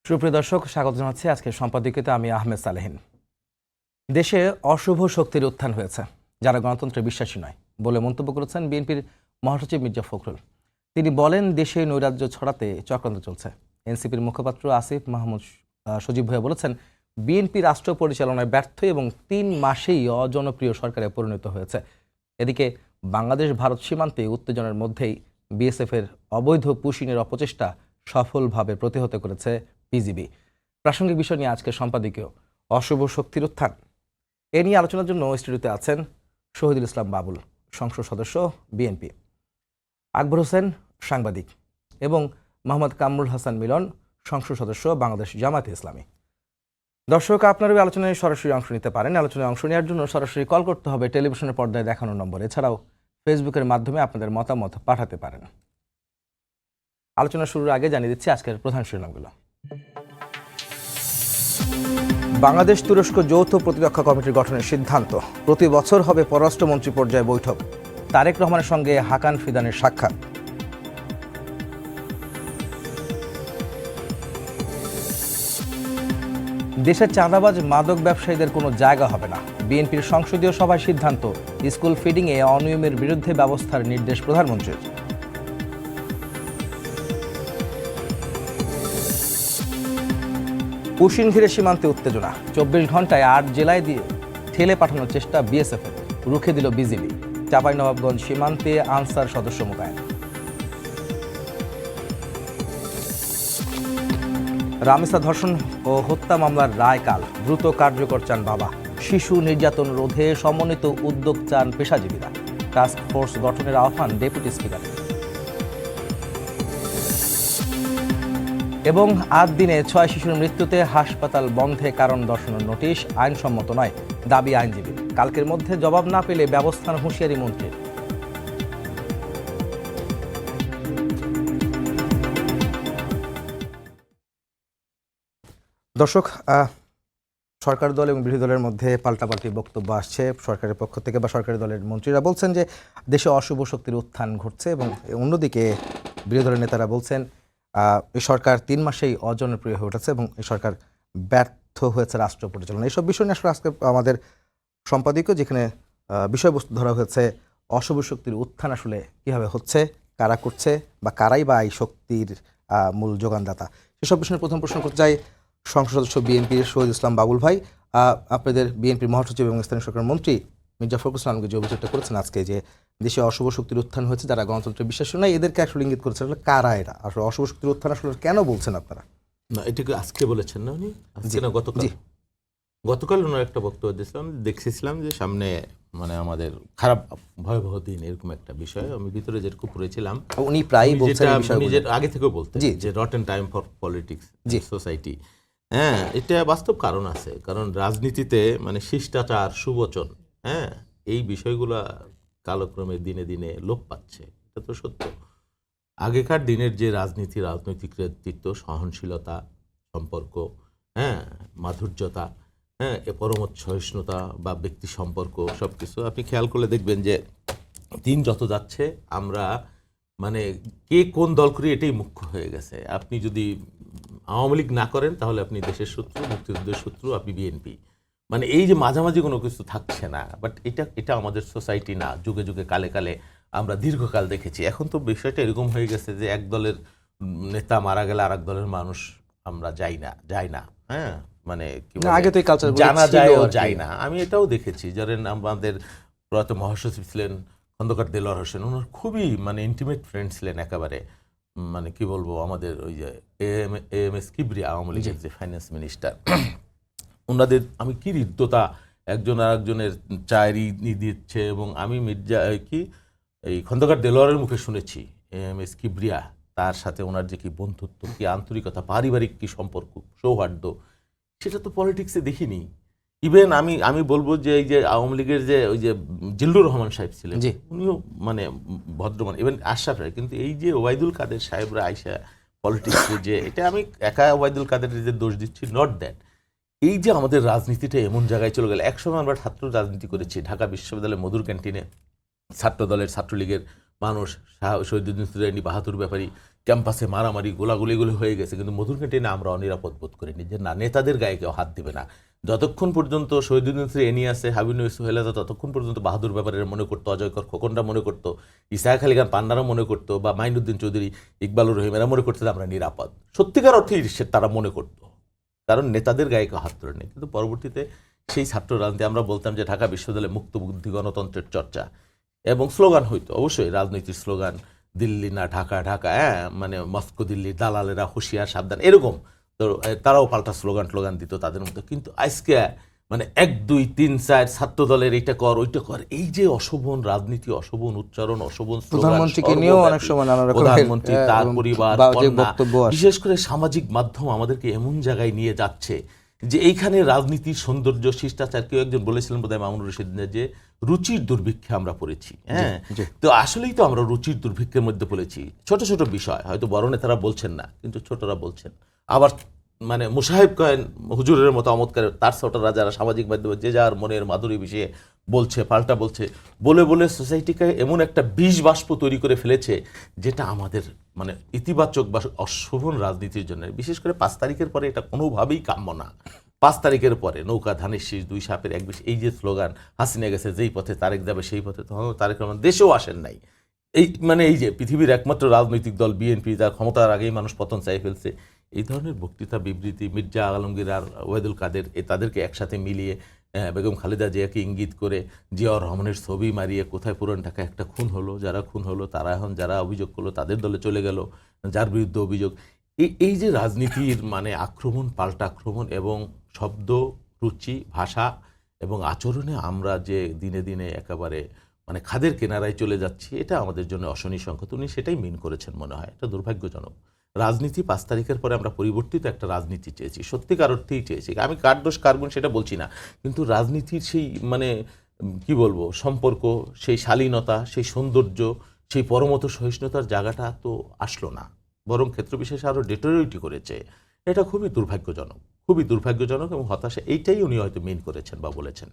সুপ্রিয় দর্শক, স্বাগত জানাচ্ছি আজকের সম্পাদকীয়তে। আমি আহমেদ সালেহীন। দেশে অশুভ শক্তির উত্থান হয়েছে, যারা গণতন্ত্রে বিশ্বাসী নয় বলে মন্তব্য করেছেন বিএনপির মহাসচিব মির্জা ফখরুল। তিনি বলেন, দেশে নৈরাজ্য ছড়াতে চক্রান্ত চলছে। এনসিপির মুখপাত্র আসিফ মাহমুদ সজীব ভূঁইয়া বলেছেন, বিএনপি রাষ্ট্র পরিচালনায় ব্যর্থ এবং 3 মাসেই অজনপ্রিয় সরকারে পরিণত হয়েছে। এদিকে বাংলাদেশ ভারত সীমান্তে উত্তেজনার মধ্যেই বিএসএফের অবৈধ পুশিংয়ের অপচেষ্টা সফলভাবে প্রতিহত করেছে বিজিবি। প্রাসঙ্গিক বিষয় নিয়ে আজকের সম্পাদকীয় অশুভ শক্তির উত্থান। এ নিয়ে আলোচনার জন্য স্টুডিওতে আছেন শহীদুল ইসলাম বাবুল, সংসদ সদস্য বিএনপি, আকবর হোসেন সাংবাদিক, এবং মোহাম্মদ কামরুল হাসান মিলন, সংসদ সদস্য বাংলাদেশ জামায়াতে ইসলামী। দর্শক, আপনারাও আলোচনায় সরাসরি অংশ নিতে পারেন। আলোচনায় অংশ নেওয়ার জন্য সরাসরি কল করতে হবে টেলিভিশনের পর্দায় দেখানো নম্বর। এছাড়াও ফেসবুকের মাধ্যমে আপনাদের মতামত পাঠাতে পারেন। আলোচনা শুরুর আগে জানিয়ে দিচ্ছি আজকের প্রধান শিরোনামগুলো। বাংলাদেশ তুরস্ক যৌথ প্রতিরক্ষা কমিটির গঠনের সিদ্ধান্ত। প্রতি বছর হবে পররাষ্ট্রমন্ত্রী পর্যায়ে বৈঠক। তারেক রহমানের সঙ্গে হাকান ফিদানের সাক্ষাৎ। দেশের চাঁদাবাজ মাদক ব্যবসায়ীদের কোনো জায়গা হবে না। বিএনপির সংসদীয় সভায় সিদ্ধান্ত, স্কুল ফিডিংয়ে অনিয়মের বিরুদ্ধে ব্যবস্থার নির্দেশ প্রধানমন্ত্রীর। পুশিন ঘিরে সীমান্তে উত্তেজনা। 24 ঘন্টায় 8 জেলায় দিয়ে ঠেলে পাঠানোর চেষ্টা বিএসএফের, রুখে দিল বিজিবি। চাঁপাইনবাবগঞ্জ সীমান্তে আনসার সদস্য মোতায়েন। রামেসা ধর্ষণ ও হত্যা মামলার রায় কাল, দ্রুত কার্যকর চান বাবা। শিশু নির্যাতন রোধে সমন্বিত উদ্যোগ চান পেশাজীবীরা। টাস্ক ফোর্স গঠনের আহ্বান ডেপুটি স্পিকারের। এবং 8 দিনে 6 শিশুর মৃত্যুতে হাসপাতাল বন্ধে কারণ দর্শানোর নোটিশ আইনসম্মত নয়, দাবি আইনজীবী। কালকের মধ্যে জবাব না পেলে ব্যবস্থার হুঁশিয়ারি মন্ত্রীর। দর্শক, সরকার দল এবং বিরোধী দলের মধ্যে পাল্টাপাল্টি বক্তব্য আসছে। সরকারের পক্ষ থেকে বা সরকারি দলের মন্ত্রীরা বলছেন যে দেশে অশুভ শক্তির উত্থান ঘটছে, এবং অন্যদিকে বিরোধী দলের নেতারা বলছেন এই সরকার 3 মাসেই অজনপ্রিয় হয়ে উঠেছে এবং এই সরকার ব্যর্থ হয়েছে রাষ্ট্র পরিচালনা। এইসব বিষয় নিয়ে আসলে আজকে আমাদের সম্পাদকীয়, যেখানে বিষয়বস্তু ধরা হয়েছে অশুভ শক্তির উত্থান আসলে কীভাবে হচ্ছে, কারা করছে বা কারাই বা এই শক্তির মূল যোগানদাতা। সেসব বিষয়ে প্রথম প্রশ্ন করতে চাই সংসদ সদস্য বিএনপির শহীদুল ইসলাম বাবুল ভাই। আপনাদের বিএনপির মহাসচিব এবং স্থানীয় সরকার মন্ত্রী মির্জা ফখরুল ইসলামকে যে অভিযোগটা করেছেন আজকে, যে দেশে অশুভ শক্তির উত্থান হয়েছে, যারা গণতন্ত্রে বিশ্বাসী নয়, এদেরকে আসলে ইঙ্গিত করেছে। আসলে কারা এরা? আসলে অশুভ শক্তির উত্থান আসলে কেন বলছেন আপনারা? না, এটাকে আজকে বলেছেন না উনি? আজকে না, গতকাল ওনার একটা বক্তব্য দেখছিলাম যে সামনে মানে আমাদের খারাপ ভয়াবহ দিন, এরকম একটা বিষয়। আমি ভিতরে যেরকম পড়েছিলাম, উনি প্রায়ই বলছেন নিজের আগে থেকেও বলতেন যে rotten time for politics society. হ্যাঁ, এটা বাস্তব কারণ আছে। কারণ রাজনীতিতে মানে শিষ্টাচার, সুবচন, হ্যাঁ, এই বিষয়গুলা কালক্রমে দিনে দিনে লোপ পাচ্ছে। এটা তো সত্য। আগেকার দিনের যে রাজনৈতিক নেতৃত্ব, সহনশীলতা, সম্পর্ক, হ্যাঁ, মাধুর্যতা, হ্যাঁ, পরমত সহিষ্ণুতা বা ব্যক্তি সম্পর্ক, সব কিছু আপনি খেয়াল করলে দেখবেন যে দিন যত যাচ্ছে আমরা মানে কে কোন দল করি এটাই মুখ্য হয়ে গেছে। আপনি যদি আওয়ামী লীগ না করেন তাহলে আপনি দেশের শত্রু, মুক্তিযুদ্ধের শত্রু, আপনি বিএনপি। মানে এই যে মাঝামাঝি কোনো কিছু থাকছে না। বাট এটা আমাদের সোসাইটি না। যুগে যুগে কালে কালে আমরা দীর্ঘকাল দেখেছি। এখন তো বিষয়টা এরকম হয়ে গেছে যে এক দলের নেতা মারা গেলে আর এক দলের মানুষ আমরা যাই না, হ্যাঁ, মানে আগে তো জানা যায় না। আমি এটাও দেখেছি, যারা আমাদের প্রয়াত মহাসচিব ছিলেন খন্দকার দেলোয়ার হোসেন, ওনার খুবই মানে ইন্টিমেট ফ্রেন্ড ছিলেন একেবারে। মানে কি বলবো, আমাদের ওই যে এএমএস কিবরিয়া, আওয়ামী লীগের যে ফাইন্যান্স মিনিস্টার, ওনাদের আমি কি হৃদ্যতা, একজন আর একজনের চায়েরি দিচ্ছে। এবং আমি এই খন্দকার দেলোয়ারের মুখে শুনেছি এএমএস কিবরিয়া, তার সাথে ওনার যে কি বন্ধুত্ব, কি আন্তরিকতা, পারিবারিক কি সম্পর্ক, সৌহার্দ্য, সেটা তো পলিটিক্সে দেখিনি। ইভেন আমি বলবো যে এই যে আওয়ামী লীগের যে ওই যে জিল্লুর রহমান সাহেব ছিলেন, উনিও মানে ভদ্রমান, ইভেন আশরাফ রায়। কিন্তু এই যে ওবায়দুল কাদের সাহেবরা আইসা পলিটিক্সে, যে এটা আমি একা ওবায়দুল কাদেরের যে দোষ দিচ্ছি, নট দ্যাট। এই যে আমাদের রাজনীতিটা এমন জায়গায় চলে গেল। একসময় আমরা ছাত্র রাজনীতি করেছি, ঢাকা বিশ্ববিদ্যালয়ের মধুর ক্যান্টিনে ছাত্র দলের, ছাত্রলীগের মানুষ, শহীদুদ্দিন সুরাইনি, বাহাদুর ব্যাপারী, ক্যাম্পাসে মারামারি গোলাগুলিগুলো হয়ে গেছে, কিন্তু মধুর ক্যান্টিনে আমরা অনিরাপদ বোধ করিনি যে না, নেতাদের গায়ে কেউ হাত দিবে না। যতক্ষণ পর্যন্ত শহীদুদ্দিন এনিয়াসে হাবিব সোহেলাদা ততক্ষণ পর্যন্ত বাহাদুর ব্যাপারের মনে করতো, অজয়কর খোকনরা মনে করতো, ইসাহাক আলী খান পান্নারা মনে করতো, বা মাইনুদ্দিন চৌধুরী, ইকবালুর রহিম এরা মনে করতো যে আমরা নিরাপদ। সত্যিকার অর্থেই তারা মনে করতো, কারণ নেতাদের গায়ে কেউ হাত তোলে নেই। কিন্তু পরবর্তীতে সেই ছাত্র রাজনীতি, আমরা বলতাম যে ঢাকা বিশ্ববিদ্যালয়ে মুক্ত বুদ্ধি গণতন্ত্রের চর্চা, এবং স্লোগান হইতো অবশ্যই রাজনীতির স্লোগান, দিল্লি না ঢাকা, ঢাকা মানে মস্কো দিল্লি, দালালেরা হুঁশিয়ার সাবধান, এরকম। তো তারাও পাল্টা স্লোগান দিত তাদের মতো। কিন্তু আজকে মানে 1, 2, 3, 4 ছাত্র দলের এইটা কর ওইটা কর, এই যে অশোভন রাজনীতি, অশোভন উচ্চারণ, অশোভন প্রধানমন্ত্রীকে নিয়েও অনেক সময় নানা রকমের প্রধানমন্ত্রী, তার পরিবার, বক্তব্য, বিশেষ করে সামাজিক মাধ্যম আমাদেরকে এমন জায়গায় নিয়ে যাচ্ছে যে এইখানে রাজনীতির সৌন্দর্য, শিষ্টাচার, কেউ একজন বলেছিলেন বোধহয় মামুনুর রশিদ, যে রুচির দুর্ভিক্ষে আমরা পড়েছি। হ্যাঁ, তো আসলেই তো আমরা রুচির দুর্ভিক্ষের মধ্যে পড়েছি। ছোট ছোট বিষয় হয়তো বড় নেতারা বলছেন না, কিন্তু ছোটরা বলছেন। আবার মানে মুসাহেব কয়েন হুজুরের মতো আমোদকার তার ছোটরা যারা সামাজিক মাধ্যমে যে যার মনের মাধুরী বিষয়ে বলছে, পাল্টা বলছে, বলে বলে সোসাইটিকে এমন একটা বিষ বাষ্প তৈরি করে ফেলেছে, যেটা আমাদের মানে ইতিবাচক বা অশোভন রাজনীতির জন্য, বিশেষ করে 5 তারিখের পরে এটা কোনোভাবেই কাম্য না। 5 তারিখের পরে নৌকা ধানের শীষ, 2 সাপের 1 বিষ, এই যে স্লোগান, হাসিনা গেছে যেই পথে তারেক যাবে সেই পথে, তখন তারেক রহমান দেশেও আসেন নাই। এই যে পৃথিবীর একমাত্র রাজনৈতিক দল বিএনপি, যার ক্ষমতার আগেই মানুষ পতন চাই ফেলছে, এই ধরনের বক্তৃতা, বিবৃতি, মির্জা আলমগীর আর ওয়াহিদুল কাদের তাদেরকে একসাথে মিলিয়ে বেগম খালেদা জিয়াকে ইঙ্গিত করে জিয়াউর রহমানের ছবি মারিয়ে কোথায় পুরান ঢাকা একটা খুন হলো, যারা খুন হলো তারা এখন যারা অভিযোগ করলো তাদের দলে চলে গেল, যার বিরুদ্ধে অভিযোগ, এই যে রাজনীতির মানে আক্রমণ, পাল্টা আক্রমণ, এবং শব্দ, রুচি, ভাষা এবং আচরণে আমরা যে দিনে দিনে একেবারে মানে খাদের কেনারায় চলে যাচ্ছি, এটা আমাদের জন্য অশনি সংকেত। উনি সেটাই মিন করেছেন মনে হয়। এটা দুর্ভাগ্যজনক। রাজনীতি 5 তারিখের পরে আমরা পরিবর্তিত একটা রাজনীতি চেয়েছি, সত্যিকার অর্থেই চেয়েছি। আমি কার দোষ কার গুণ সেটা বলছি না, কিন্তু রাজনীতির সেই মানে কি বলবো সম্পর্ক, সেই শালীনতা, সেই সৌন্দর্য, সেই পরমত সহিষ্ণুতার জায়গাটা তো আসলো না, বরং ক্ষেত্র বিশেষে আরও ডেটোরিটি করেছে। এটা খুবই দুর্ভাগ্যজনক, খুবই দুর্ভাগ্যজনক এবং হতাশা। এইটাই উনি হয়তো মিন করেছেন বা বলেছেন।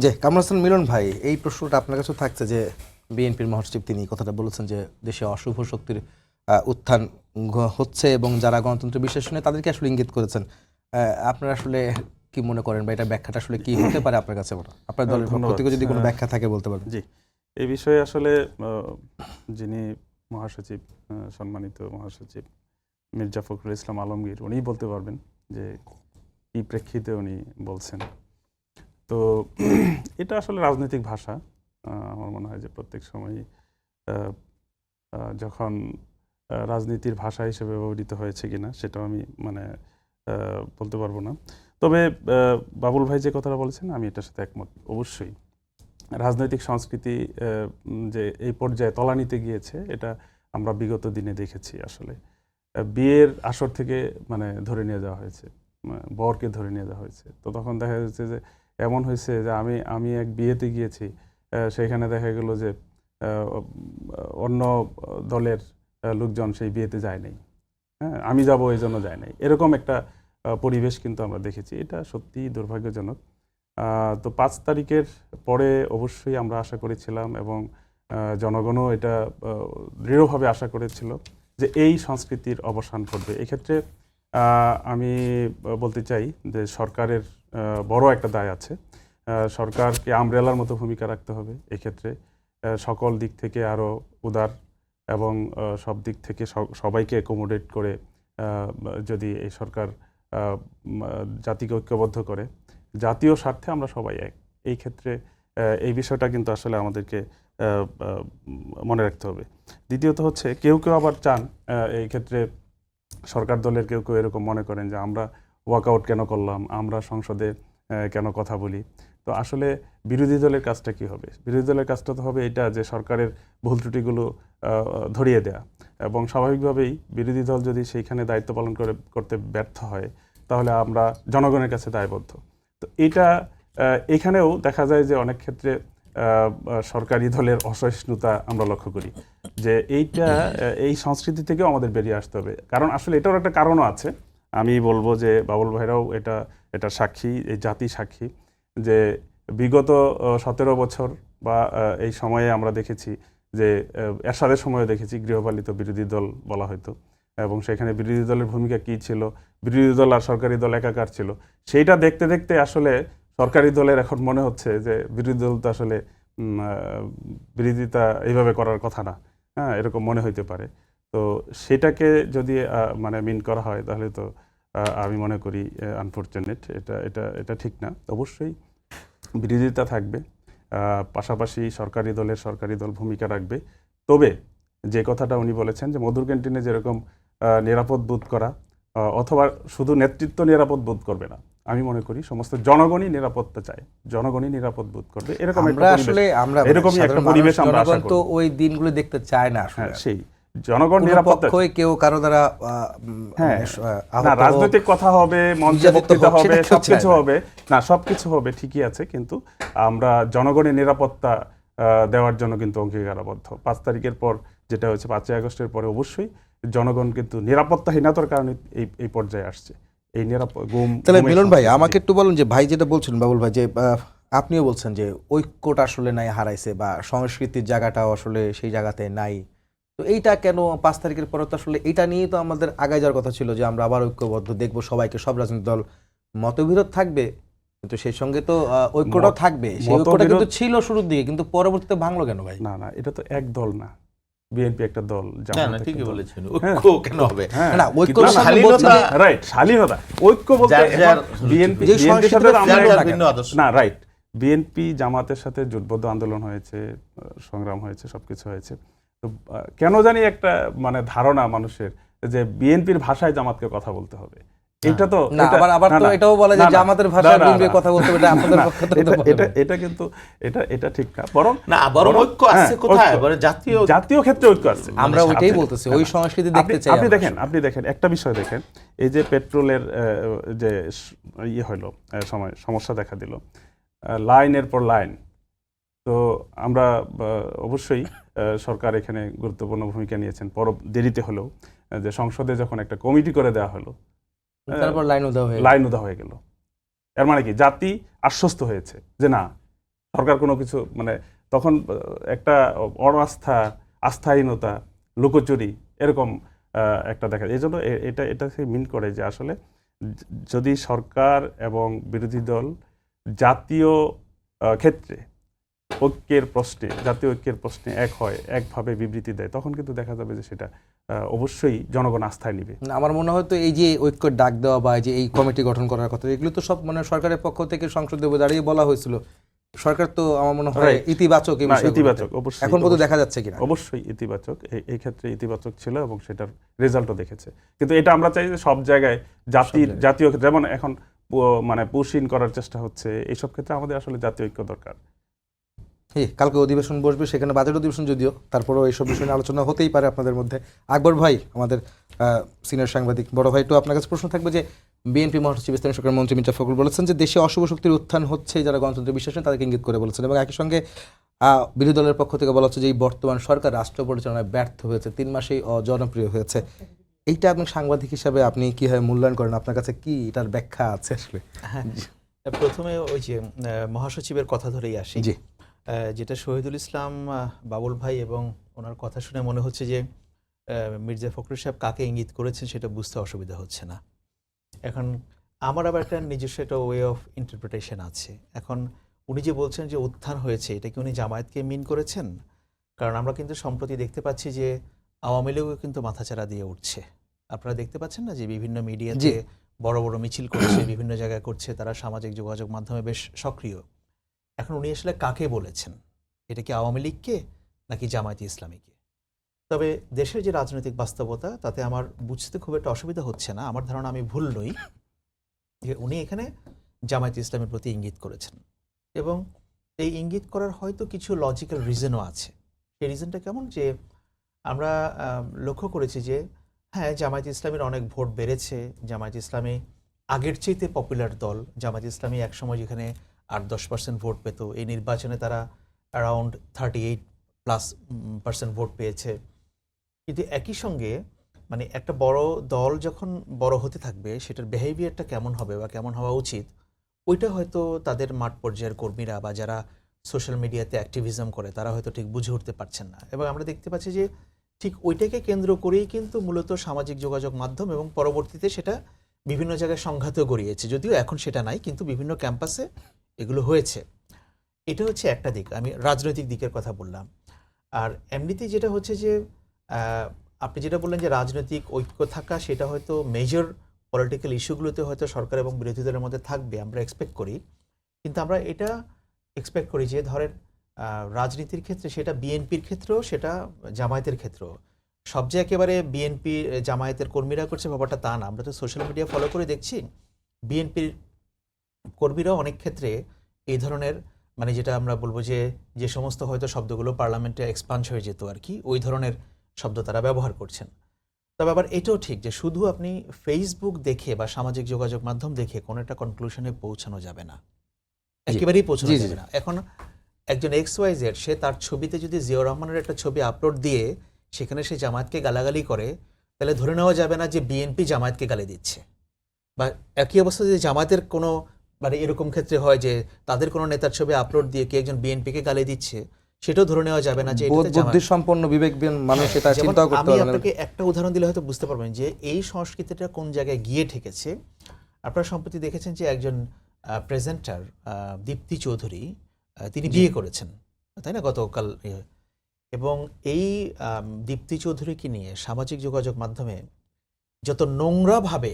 যে কামরুল হাসান মিলন ভাই, এই প্রশ্নটা আপনার কাছে থাকছে যে বিএনপির মহাসচিব তিনি কথাটা বলেছেন যে দেশে অশুভ শক্তির উত্থান হচ্ছে এবং যারা গণতন্ত্রে বিশ্বাস নেই তাদেরকে আসলে ইঙ্গিত করেছেন। আপনারা আসলে কি মনে করেন বা এটা ব্যাখ্যাটা আসলে কি হতে পারে আপনার কাছে? আপনার দলের পক্ষ থেকে যদি কোনো ব্যাখ্যা থাকে বলতে পারেন। জি, এই বিষয়ে আসলে যিনি মহাসচিব, সম্মানিত মহাসচিব মির্জা ফখরুল ইসলাম আলমগীর, উনিই বলতে পারবেন যে কি প্রেক্ষিতে উনি বলছেন। তো এটা আসলে রাজনৈতিক ভাষা। আমার মনে হয় যে প্রত্যেক সময় যখন রাজনীতির ভাষা হিসেবে ব্যবহৃত হয়েছে কিনা সেটাও আমি মানে বলতে পারবো না। তবে বাবুল ভাই যে কথাটা বলেছেন আমি এটার সাথে একমত। অবশ্যই রাজনৈতিক সংস্কৃতি যে এই পর্যায়ে তলানিতে গিয়েছে, এটা আমরা বিগত দিনে দেখেছি। আসলে বিয়ের আসর থেকে মানে ধরে নিয়ে যাওয়া হয়েছে, বরকে ধরে নিয়ে যাওয়া হয়েছে। তো তখন দেখা যাচ্ছে যে এমন হয়েছে যে আমি এক বিয়েতে গিয়েছি, সেখানে দেখা গেল যে অন্য দলের লোকজন সেই বিয়েতে যায় নাই, হ্যাঁ, আমি যাব এই জন্য যায় নাই, এরকম একটা পরিবেশ কিন্তু আমরা দেখেছি। এটা সত্যিই দুর্ভাগ্যজনক। তো 5 তারিখের পরে অবশ্যই আমরা আশা করেছিলাম এবং জনগণও এটা দৃঢ়ভাবে আশা করেছিল যে এই সংস্কৃতির অবসান ঘটবে। এক্ষেত্রে আমি বলতে চাই যে সরকারের বড় একটা দায় আছে। সরকারকে আমব্রেলার মতো ভূমিকা রাখতে হবে এক্ষেত্রে, সকল দিক থেকে আরও উদার এবং সব দিক থেকে সবাইকে অ্যাকোমোডেট করে যদি এই সরকার জাতিকে ঐক্যবদ্ধ করে, জাতীয় স্বার্থে আমরা সবাই এক, এই ক্ষেত্রে এই বিষয়টা কিন্তু আসলে আমাদেরকে মনে রাখতে হবে। দ্বিতীয়ত হচ্ছে কেউ আবার চান এই ক্ষেত্রে সরকার দলের কেউ এরকম মনে করেন যে আমরা ওয়াকআউট কেন করলাম, আমরা সংসদে কেন কথা বলি। তো আসলে বিরোধী দলের কাজটা কি হবে? বিরোধী দলের কাজটা তো হবে এটা যে সরকারের ভুল ত্রুটিগুলো ধরিয়ে দেয়া, এবং স্বাভাবিকভাবেই বিরোধী দল যদি সেইখানে দায়িত্ব পালন করতে ব্যর্থ হয় তাহলে আমরা জনগণের কাছে দায়বদ্ধ। তো এটা এখানেও দেখা যায় যে অনেক ক্ষেত্রে সরকারি দলের অসহিষ্ণুতা আমরা লক্ষ্য করি, যে এই সংস্কৃতি থেকেও আমাদের বেরিয়ে আসতে হবে। কারণ আসলে এটার একটা কারণও আছে। আমি বলবো যে বাবুল ভাইরাও এটা সাক্ষী, এই জাতি সাক্ষী, যে বিগত 17 বছর বা এই সময়ে আমরা দেখেছি যে এরশাদের সময় দেখেছি গৃহপালিত বিরোধী দল বলা হতো, এবং সেখানে বিরোধী দলের ভূমিকা কী ছিল, বিরোধী দল আর সরকারি দল একাকার ছিল। সেইটা দেখতে দেখতে আসলে সরকারি দলের এখন মনে হচ্ছে যে বিরোধী দল তো আসলে বিরোধিতা এইভাবে করার কথা না, হ্যাঁ, এরকম মনে হইতে পারে। তো সেটাকে যদি মানে মিন করা হয় তাহলে তো আমি মনে করি আনফরচুনেট, এটা ঠিক না। অবশ্যই বিরোধিতা থাকবে, পাশাপাশি সরকারি দল ভূমিকা রাখবে। তবে যে কথাটা উনি বলেছেন যে মধুর ক্যান্টিনে যেরকম নিরাপদ বোধ করা, অথবা শুধু নেতৃত্ব নিরাপদ বোধ করবে না, আমি মনে করি সমস্ত জনগণই নিরাপত্তা চায়, জনগণই নিরাপদ বোধ করবে, এরকম একটা পরিবেশ, এরকমই একটা পরিবেশ আমরা আশা করি। তো ওই দিনগুলো দেখতে চায় না আসলে। হ্যাঁ, সেই জনগণ নিরাপত্তা, কেউ কারো দ্বারা হ্যাঁ, না রাজনৈতিক কথা হবে, মঞ্চে বক্তৃতা হবে, সবকিছু হবে, না সবকিছু হবে, ঠিকই আছে, কিন্তু আমরা জনগণের নিরাপত্তা দেওয়ার জন্য কিন্তু অঙ্গীকারাবদ্ধ। 5 তারিখের পর যেটা হয়েছে, 5ই আগস্টের পরে অবশ্যই জনগণ কিন্তু নিরাপত্তাহীনতার কারণে এই পর্যায়ে আসছে। এই তাহলে মিলন ভাই আমাকে একটু বলুন যে ভাই যেটা বলছেন, বাবুল ভাই, যে আপনিও বলছেন যে ঐক্যটা আসলে নাই, হারাইছে, বা সংস্কৃতির জায়গাটাও আসলে সেই জায়গাতে নাই। তো এইটা কেন 5 তারিখের পরে তো আসলে এটা নিয়েই তো আমাদের আগায় যাওয়ার কথা ছিল, যে আমরা আবার ঐক্যবদ্ধ দেখবো সবাইকে, সব রাজনৈতিক দল, মতবিরোধ থাকবে কিন্তু সেই সঙ্গে তো ঐক্যটাও থাকবে। সেই ঐক্যটা কিন্তু ছিল শুরুর দিকে, কিন্তু পরবর্তীতে ভাঙলো কেন ভাই? না, এটা তো এক দল না, বিএনপি একটা দল, না ঠিকই বলেছেন, ঐক্য কেন হবে? না ঐক্য রাইট, শালীনতা, ঐক্য বলতে বিএনপি না, রাইট, বিএনপি জামাতের সাথে জোটবদ্ধ আন্দোলন হয়েছে, সংগ্রাম হয়েছে, সবকিছু হয়েছে। তো কেন জানি একটা মানে ধারণা মানুষের যে বিএনপির ভাষায় জামাতকে কথা বলতে হবে, এটা তো আবার তো এটাও বলে যে জামাতের ভাষায় বিএনপি কথা বলতে হবে, এটা আপনাদের পক্ষে তো এটা কিন্তু এটা ঠিক না, বরং ঐক্য আছে কোথায়? জাতীয় ক্ষেত্রে ঐক্য আছে, আমরা ওইটাই বলতেছি, ওই সংস্কৃতি দেখতে চাই। আপনি দেখেন একটা বিষয় দেখেন, এই যে পেট্রোলের যে হলো সমস্যা দেখা দিল, লাইনের পর লাইন, তো আমরা অবশ্যই সরকার এখানে গুরুত্বপূর্ণ ভূমিকা নিয়েছেন, দেরিতে হলেও, যে সংসদে যখন একটা কমিটি করে দেওয়া হলো, তারপর লাইন উদা হয়ে গেল। এর মানে কি জাতি আশ্বস্ত হয়েছে যে না, সরকার কোনো কিছু মানে, তখন একটা অনাস্থা, আস্থাহীনতা, লুকোচুরি এরকম একটা দেখা যায়। এই জন্য এটা মিন করে যে আসলে যদি সরকার এবং বিরোধী দল জাতীয় ক্ষেত্রে জাতীয় ঐক্যের প্রশ্নে এক হয়, একভাবে বিবৃতি দেয়, তখন কিন্তু দেখা যাবে যে সেটা অবশ্যই জনগণ আস্থায় নিবে। আমার মনে হয় তো এই যে ঐক্যের ডাক দেওয়া বা যে এই কমিটি গঠন করার কথা, এগুলো তো সব মানে সরকারের পক্ষ থেকে সংসদে দাঁড়িয়ে বলা হয়েছিল। সরকার তো আমার মনে হয় ইতিবাচক, অবশ্যই এখন পর্যন্ত দেখা যাচ্ছে কিনা, অবশ্যই ইতিবাচক, এই ক্ষেত্রে ইতিবাচক ছিল এবং সেটার রেজাল্টও দেখেছে। কিন্তু এটা আমরা চাই যে সব জায়গায় জাতীয় যেমন এখন মানে পুশিন করার চেষ্টা হচ্ছে, এইসব ক্ষেত্রে আমাদের আসলে জাতীয় ঐক্য দরকার। কালকে অধিবেশন বসবে, সেখানে বাজেট অধিবেশন যদিও, তারপরেও এইসব বিষয় নিয়ে আলোচনা হতেই পারে আপনাদের মধ্যে। আকবর ভাই, আমাদের সিনিয়র সাংবাদিক, বড় ভাই, তো আপনার কাছে প্রশ্ন থাকবে যে বিএনপি মহাসচিব স্থানীয় সরকার মন্ত্রী মির্জা ফখরুল বলেছেন যে দেশে অশুভ শক্তির উত্থান হচ্ছে, যারা গণতন্ত্রে বিশ্বাস নেই তাদেরকে ইঙ্গিত করে বলেছেন, এবং একই সঙ্গে বিরোধী দলের পক্ষ থেকে বলা হচ্ছে যে এই বর্তমান সরকার রাষ্ট্র পরিচালনায় ব্যর্থ হয়েছে, 3 মাসেই অজনপ্রিয় হয়েছে। এইটা আপনি সাংবাদিক হিসাবে আপনি কিভাবে মূল্যায়ন করেন? আপনার কাছে কি এটার ব্যাখ্যা আছে আসলে? হ্যাঁ, প্রথমে ওই যে মহাসচিবের কথা ধরেই আসি, যেটা শহীদুল ইসলাম বাবুল ভাই, এবং ওনার কথা শুনে মনে হচ্ছে যে মির্জা ফখরুল সাহেব কাকে ইঙ্গিত করেছেন সেটা বুঝতে অসুবিধা হচ্ছে না। এখন আমার আবার একটা নিজস্ব একটা ওয়ে অফ ইন্টারপ্রিটেশন আছে। এখন উনি যে বলছেন যে উত্থান হয়েছে, এটা কি উনি জামায়াতকে মিন করেছেন? কারণ আমরা কিন্তু সম্প্রতি দেখতে পাচ্ছি যে আওয়ামী লীগও কিন্তু মাথাচাড়া দিয়ে উঠছে। আপনারা দেখতে পাচ্ছেন না যে বিভিন্ন মিডিয়াতে বড় বড় মিছিল করছে, বিভিন্ন জায়গায় করছে, তারা সামাজিক যোগাযোগ মাধ্যমে বেশ সক্রিয়। এখন উনি আসলে কাকে বলেছেন? এটা কি আওয়ামী লীগকে নাকি জামায়াতে ইসলামীকে? তবে দেশের যে রাজনৈতিক বাস্তবতা, তাতে আমার বুঝতে খুব একটা অসুবিধা হচ্ছে না। আমার ধারণা আমি ভুল নই যে উনি এখানে জামায়াতে ইসলামের প্রতি ইঙ্গিত করেছেন, এবং এই ইঙ্গিত করার হয়তো কিছু লজিক্যাল রিজনও আছে। সেই রিজনটা কেমন, যে আমরা লক্ষ্য করেছি যে হ্যাঁ, জামায়াতে ইসলামের অনেক ভোট বেড়েছে, জামায়াতে ইসলামী আগের চাইতে পপুলার দল। জামায়াতে ইসলামী একসময় যেখানে 8-10% ভোট পেত, এই নির্বাচনে তারা অ্যারাউন্ড 38+% ভোট পেয়েছে। কিন্তু একই সঙ্গে মানে একটা বড় দল যখন বড় হতে থাকবে, সেটার বিহেভিয়ারটা কেমন হবে বা কেমন হওয়া উচিত, ওইটা হয়তো তাদের মাঠ পর্যায়ের কর্মীরা বা যারা সোশ্যাল মিডিয়াতে অ্যাক্টিভিজম করে তারা হয়তো ঠিক বুঝে উঠতে পারছেন না। এবং আমরা দেখতে পাচ্ছি যে ঠিক ওইটাকে কেন্দ্র করেই কিন্তু মূলত সামাজিক যোগাযোগ মাধ্যম এবং পরবর্তীতে সেটা বিভিন্ন জায়গায় সংঘাতও গড়িয়েছে, যদিও এখন সেটা নাই, কিন্তু বিভিন্ন ক্যাম্পাসে এগুলো হয়েছে। এটা হচ্ছে একটা দিক, আমি রাজনৈতিক দিকের কথা বললাম। আর এমনিতেই যেটা হচ্ছে যে আপনি যেটা বললেন যে রাজনৈতিক ঐক্য থাকা, সেটা হয়তো মেজর পলিটিক্যাল ইস্যুগুলোতে হয়তো সরকার এবং বিরোধী দলের মধ্যে থাকবে, আমরা এক্সপেক্ট করি। কিন্তু আমরা এটা এক্সপেক্ট করি যে ধরেন রাজনীতির ক্ষেত্রে, সেটা বিএনপির ক্ষেত্রেও, সেটা জামায়াতের ক্ষেত্রেও, সব যে একেবারে বিএনপি জামায়াতের কর্মীরা করছে ব্যাপারটা তা না। আমরা তো সোশ্যাল মিডিয়া ফলো করে দেখছি বিএনপির কর্মীরাও অনেক ক্ষেত্রে এই ধরনের, মানে যেটা আমরা বলবো যে সমস্ত হয়তো শব্দগুলো পার্লামেন্টে এক্সপান্স হয়ে যেত আর কি, ওই ধরনের শব্দ তারা ব্যবহার করছেন। তবে আবার এটাও ঠিক যে শুধু আপনি ফেসবুক দেখে বা সামাজিক যোগাযোগ মাধ্যম দেখে কোনো একটা কনক্লুশনে পৌঁছানো যাবে না, একেবারেই পৌঁছানো যাবে না। এখন একজন XYZ সে তার ছবিতে যদি জিয়াউর রহমানের একটা ছবি আপলোড দিয়ে সেখানে সে জামায়াতকে গালাগালি করে, তাহলে ধরে নেওয়া যাবে না যে বিএনপি জামায়াতকে গালি দিচ্ছে। বা একই অবস্থা যদি জামায়াতের কোনো, মানে এরকম ক্ষেত্রে হয় যে তাদের কোনো নেতার ছবি আপলোড দিয়ে কি একজন বিএনপিকে গালি দিচ্ছে, সেটাও ধরে নেওয়া যাবে না যে এটাতে জামায়াত। বুদ্ধি সম্পন্ন বিবেকবিহীন মানুষ এটা যেমন চিন্তা করতে আমি পারে না। আপনাকে একটা উদাহরণ দিলে হয়তো বুঝতে পারবেন যে এই সংস্কৃতিটা কোন জায়গায় গিয়ে ঠেকেছে। আপনারা সম্প্রতি দেখেছেন যে একজন প্রেজেন্টার দীপ্তি চৌধুরী, তিনি বিয়ে করেছেন, তাই না, গতকাল। এবং এই দীপ্তি চৌধুরীকে নিয়ে সামাজিক যোগাযোগ মাধ্যমে যত নোংরাভাবে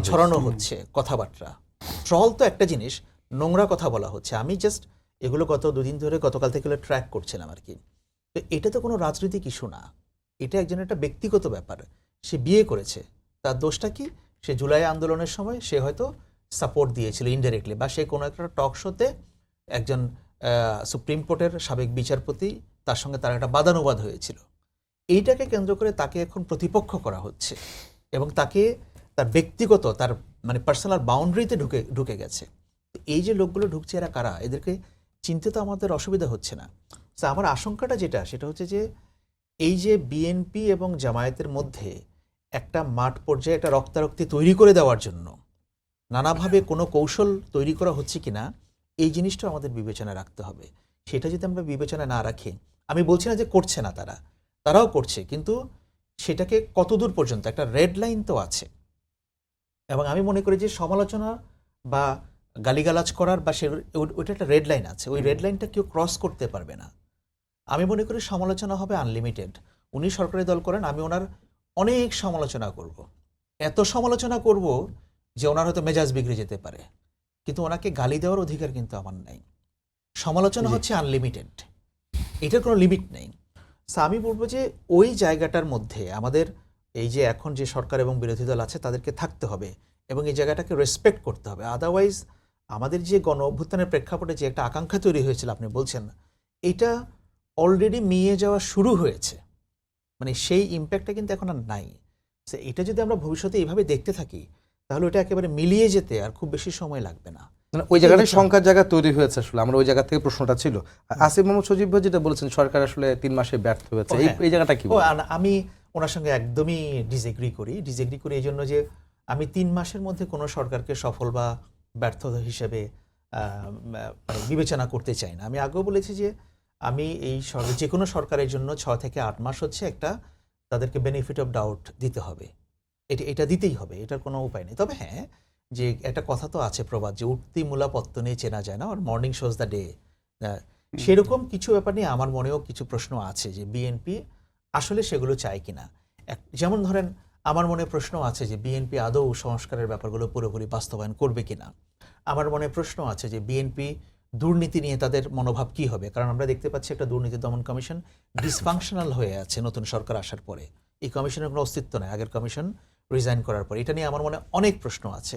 ছড়ানো হচ্ছে কথাবার্তা, ট্রল তো একটা জিনিস, নোংরা কথা বলা হচ্ছে। আমি জাস্ট এগুলো গত দুদিন ধরে, গতকাল থেকে ট্র্যাক করছিলাম আর কি। তো এটা তো কোনো রাজনৈতিক ইস্যু না, এটা একজনের একটা ব্যক্তিগত ব্যাপার। সে বিয়ে করেছে, তার দোষটা কি? সে জুলাই আন্দোলনের সময় সে হয়তো সাপোর্ট দিয়েছিল ইনডাইরেক্টলি, বা সে কোনো একটা টক শোতে একজন সুপ্রিম কোর্টের সাবেক বিচারপতি, তার সঙ্গে তার একটা বাদানুবাদ হয়েছিল। এইটাকে কেন্দ্র করে তাকে এখন প্রতিপক্ষ করা হচ্ছে এবং তাকে তার ব্যক্তিগত, তার মানে পার্সোনাল বাউন্ডারিতে ঢুকে গেছে। এই যে লোকগুলো ঢুকছে, এরা কারা? এদেরকে চিনতে তো আমাদের অসুবিধা হচ্ছে না। তো আমার আশঙ্কাটা যেটা, সেটা হচ্ছে যে এই যে বিএনপি এবং জামায়াতের মধ্যে একটা মাঠ পর্যায়ে একটা রক্তারক্তি তৈরি করে দেওয়ার জন্য নানাভাবে কোনো কৌশল তৈরি করা হচ্ছে কিনা, এই জিনিসটা আমাদের বিবেচনায় রাখতে হবে। সেটা যদি আমরা বিবেচনায় না রাখি, আমি বলছি না যে করছে না, তারাও করছে, কিন্তু সেটাকে কতদূর পর্যন্ত, একটা রেড লাইন তো আছে। এবং আমি মনে করি যে সমালোচনা বা গালিগালাজ করার বা ওইটা একটা রেড লাইন আছে, ওই রেড লাইনটা কেউ ক্রস করতে পারবে না। আমি মনে করি সমালোচনা হবে আনলিমিটেড। উনি সরকারি দল করেন, আমি ওনার অনেক সমালোচনা করব, এত সমালোচনা করব যে ওনার হয়তো মেজাজ বিগড়ে যেতে পারে, কিন্তু ওনাকে গালি দেওয়ার অধিকার কিন্তু আমার নাই। সমালোচনা হচ্ছে আনলিমিটেড, এটার কোনো লিমিট নেই। আমি বলবো যে ওই জায়গাটার মধ্যে আমাদের এই যে এখন যে সরকার এবং বিরোধী দল আছে তাদেরকে থাকতে হবে এবং এই জায়গাটাকে রেসপেক্ট করতে হবে। আদারওয়াইজ আমাদের যে গণ অভ্যুত্থানের প্রেক্ষাপটে যে একটা আকাঙ্ক্ষা তৈরি হয়েছিল, আপনি বলছেন, এটা অলরেডি মিয়ে যাওয়া শুরু হয়েছে, মানে সেই ইম্প্যাক্টটা কিন্তু এখন আর নাই। এটা যদি আমরা ভবিষ্যতে এইভাবে দেখতে থাকি, তাহলে ওটা একেবারে মিলিয়ে যেতে আর খুব বেশি সময় লাগবে না। মানে ওই জায়গাটায় সংখ্যার জায়গা তৈরি হয়েছে, আসলে আমরা ওই জায়গা থেকে প্রশ্নটা ছিল। আসিফ মোহাম্মদ সজীব ভাই যেটা বলেছেন, সরকার আসলে 3 মাসে ব্যর্থ হয়েছে, এই জায়গাটা কি? আমি ওনার সঙ্গে একদমই ডিসএগ্রি করি এই জন্য যে আমি 3 মাসের মধ্যে কোনো সরকারকে সফল বা ব্যর্থ হিসেবে বিবেচনা করতে চাই না। আমি আগেও বলেছি যে আমি এই যে কোনো সরকারের জন্য 6 থেকে 8 মাস হচ্ছে একটা, তাদেরকে বেনিফিট অফ ডাউট দিতে হবে, এটা দিতেই হবে, এটার কোনো উপায় নেই। তবে হ্যাঁ, যে একটা কথা তো আছে প্রবাদ, যে উঠতি মূলা পত্তনে চেনা যায় না, আর মর্নিং শোজ দ্য ডে। সেরকম কিছু ব্যাপার নিয়ে আমার মনেও কিছু প্রশ্ন আছে যে বিএনপি আসলে সেগুলো চায় কিনা। যেমন ধরেন, আমার মনে প্রশ্ন আছে যে বিএনপি আদৌ সংস্কারের ব্যাপারগুলো পুরোপুরি বাস্তবায়ন করবে কিনা। আমার মনে প্রশ্ন আছে যে বিএনপি দুর্নীতি নিয়ে তাদের মনোভাব কি হবে, কারণ আমরা দেখতে পাচ্ছি একটা দুর্নীতি দমন কমিশন ডিসফাংশনাল হয়ে আছে নতুন সরকার আসার পরে। এই কমিশনের কোনো অস্তিত্ব নেই আগের কমিশন রিজাইন করার পর। এটা নিয়ে আমার মনে অনেক প্রশ্ন আছে।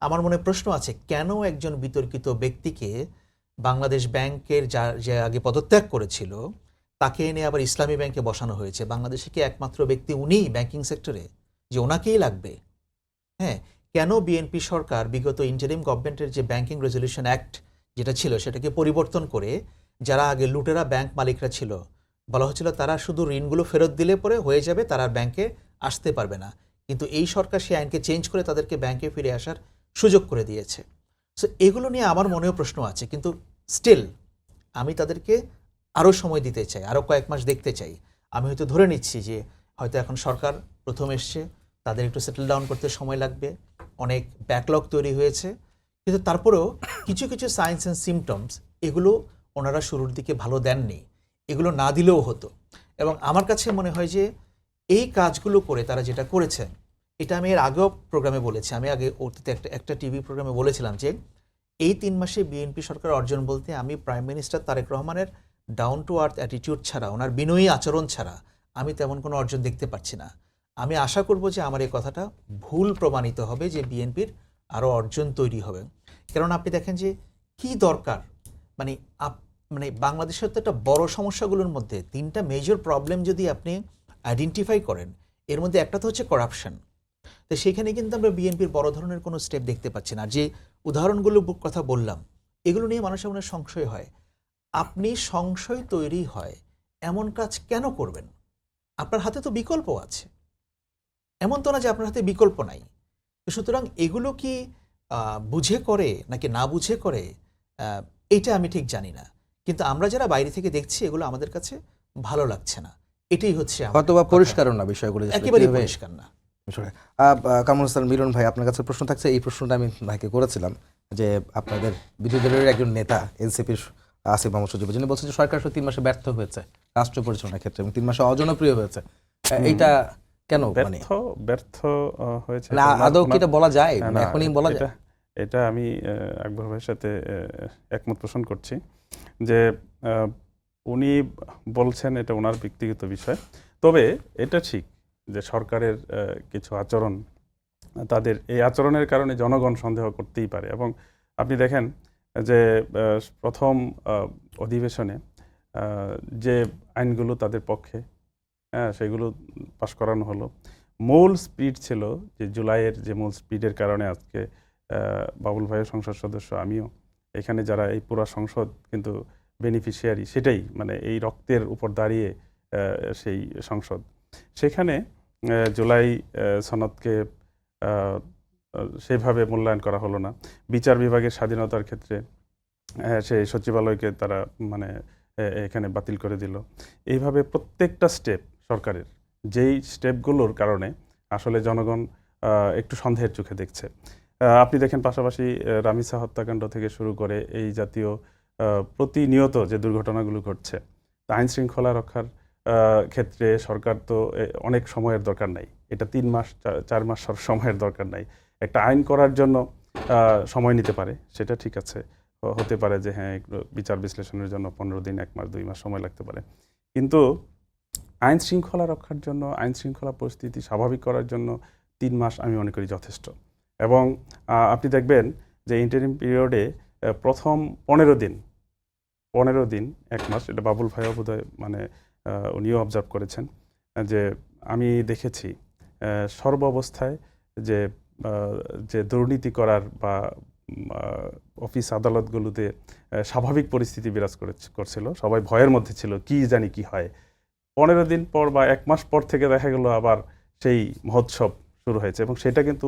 আমার মনে প্রশ্ন আছে কেন একজন বিতর্কিত ব্যক্তিকে বাংলাদেশ ব্যাংকের যে আগে পদত্যাগ করেছিল তাকে এনে আবার ইসলামী ব্যাংকে বসানো হয়েছে। বাংলাদেশে কি একমাত্র ব্যক্তি উনি ব্যাংকিং সেক্টরে, যে ওনাকেই লাগবে? হ্যাঁ, কেন বিএনপি সরকার বিগত ইন্টারিম গভর্নমেন্টের যে ব্যাংকিং রেজলিউশন অ্যাক্ট যেটা ছিল সেটাকে পরিবর্তন করে, যারা আগে লুটেরা ব্যাংক মালিকরা ছিল, বলা হচ্ছিল তারা শুধু ঋণগুলো ফেরত দিলে পরে হয়ে যাবে, তারা ব্যাংকে আসতে পারবে না, কিন্তু এই সরকার সেই আইনকে চেঞ্জ করে তাদেরকে ব্যাংকে ফিরে আসার সুযোগ করে দিয়েছে। সো এগুলো নিয়ে আমার মনেও প্রশ্ন আছে, কিন্তু স্টিল আমি তাদেরকে আরও সময় দিতে চাই, আরও কয়েক মাস দেখতে চাই। আমি হয়তো ধরে নিচ্ছি যে হয়তো এখন সরকার প্রথম এসছে, তাদের একটু সেটেল ডাউন করতে সময় লাগবে, অনেক ব্যাকলগ তৈরি হয়েছে, কিন্তু তারপরেও কিছু কিছু সাইন্স অ্যান্ড সিমটমস এগুলো ওনারা শুরুর দিকে ভালো দেননি, এগুলো না দিলেও হতো। এবং আমার কাছে মনে হয় যে এই কাজগুলো করে তারা যেটা করেছে, এটা আমি এর আগেও প্রোগ্রামে বলেছি, আমি আগে অতীতে একটা টিভি প্রোগ্রামে বলেছিলাম যে এই 3 মাসে বিএনপি সরকার অর্জন বলতে আমি প্রাইম মিনিস্টার তারেক রহমানের ডাউন টু আর্থ অ্যাটিটিউড ছাড়া, ওনার বিনয়ী আচরণ ছাড়া আমি তেমন কোনো অর্জন দেখতে পাচ্ছি না। আমি আশা করব যে আমার এই কথাটা ভুল প্রমাণিত হবে, যে বিএনপির আরও অর্জন তৈরি হবে। কারণ আপনি দেখেন যে কি দরকার, মানে মানে বাংলাদেশের তো একটা বড় সমস্যাগুলোর মধ্যে 3টা মেজর প্রবলেম যদি আপনি আইডেন্টিফাই করেন, এর মধ্যে একটা তো হচ্ছে করাপশন। তো সেখানে কিন্তু আমরা বিএনপির বড় ধরনের কোনো স্টেপ দেখতে পাচ্ছি না। যে উদাহরণগুলোর কথা বললাম, এগুলো নিয়ে মানুষের মনে সংশয় হয়। আপনি সংশয় তৈরি হয় এমন কাজ কেন করবেন? আপনার হাতে তো বিকল্প আছে, এমন তো না যে আপনার হাতে বিকল্প নাই। তো সুতরাং এগুলো কি বুঝে করে নাকি না বুঝে করে, এইটা আমি ঠিক জানি না। কিন্তু আমরা যারা বাইরে থেকে দেখছি, এগুলো আমাদের কাছে ভালো লাগছে না। এটাই হচ্ছে আমার হয়তো বা কথা। পরিষ্কারও না বিষয়গুলো যে আসলে একেবারেই কিভাবে- পরিষ্কার না। কামরুল হাসান মিলন ভাই, আপনার কাছে প্রশ্ন থাকছে। এই প্রশ্নটা আমি ভাইকে করেছিলাম যে আপনাদের বিরোধী দলের একজন নেতা এনসিপির আসিফ মাহমুদ সজীব, যিনি বলছেন যে সরকার 3 মাসে ব্যর্থ হয়েছে রাষ্ট্র পরিচালনার ক্ষেত্রে এবং 3 মাসে অজনপ্রিয় হয়েছে। এইটা কেন, মানে ব্যর্থ হয়েছে না, আদৌ কি এটা বলা যায়? না, মানে এখনই বলা যায়? এটা আমি আকবর ভাইয়ের সাথে একমত পোষণ করছি যে উনি বলছেন এটা ওনার ব্যক্তিগত বিষয়। তবে এটা ঠিক যে সরকারের কিছু আচরণ, তাদের এই আচরণের কারণে জনগণ সন্দেহ করতেই পারে। এবং আপনি দেখেন যে প্রথম অধিবেশনে যে আইনগুলো তাদের পক্ষে, সেগুলো পাশ করানো হলো। মূল স্পিড ছিল যে জুলাইয়ের যে মূল স্পিডের কারণে আজকে বাবুল ভাইয়ের সংসদ সদস্য, আমিও এখানে যারা এই পুরো সংসদ কিন্তু বেনিফিশিয়ারি, সেটাই মানে এই রক্তের উপর দাঁড়িয়ে সেই সংসদ। সেখানে জুলাই সনদকে সেভাবে মূল্যায়ন করা হলো না। বিচার বিভাগের স্বাধীনতার ক্ষেত্রে সেই সচিবালয়কে তারা মানে এখানে বাতিল করে দিল। এইভাবে প্রত্যেকটা স্টেপ সরকারের, যেই স্টেপগুলোর কারণে আসলে জনগণ একটু সন্দেহের চোখে দেখছে। আপনি দেখেন পাশাপাশি রামিসা হত্যাকাণ্ড থেকে শুরু করে এই জাতীয় প্রতিনিয়ত যে দুর্ঘটনাগুলো ঘটছে, আইন শৃঙ্খলা রক্ষার ক্ষেত্রে সরকার তো অনেক সময়ের দরকার নাই। এটা 3 মাস 4 মাস সময়ের দরকার নাই। একটা আইন করার জন্য সময় নিতে পারে, সেটা ঠিক আছে। হতে পারে যে হ্যাঁ, বিচার বিশ্লেষণের জন্য 15 দিন, 1 মাস, 2 মাস সময় লাগতে পারে। কিন্তু আইন শৃঙ্খলা রক্ষার জন্য, আইন শৃঙ্খলা পরিস্থিতি স্বাভাবিক করার জন্য 3 মাস আমি মনে করি যথেষ্ট। এবং আপনি দেখবেন যে ইন্টারিম পিরিয়ডে প্রথম 15 দিন 1 মাস, এটা বাবুল ভাইও বোধহয় মানে উনিও অবজার্ভ করেছেন যে আমি দেখেছি সর্ব অবস্থায় যে দুর্নীতি করার বা অফিস আদালতগুলোতে স্বাভাবিক পরিস্থিতি বিরাজ করছিল। সবাই ভয়ের মধ্যে ছিল, কি জানি কি হয়। 15 দিন পর বা 1 মাস পর থেকে দেখা গেল আবার সেই মহোৎসব শুরু হয়েছে। এবং সেটা কিন্তু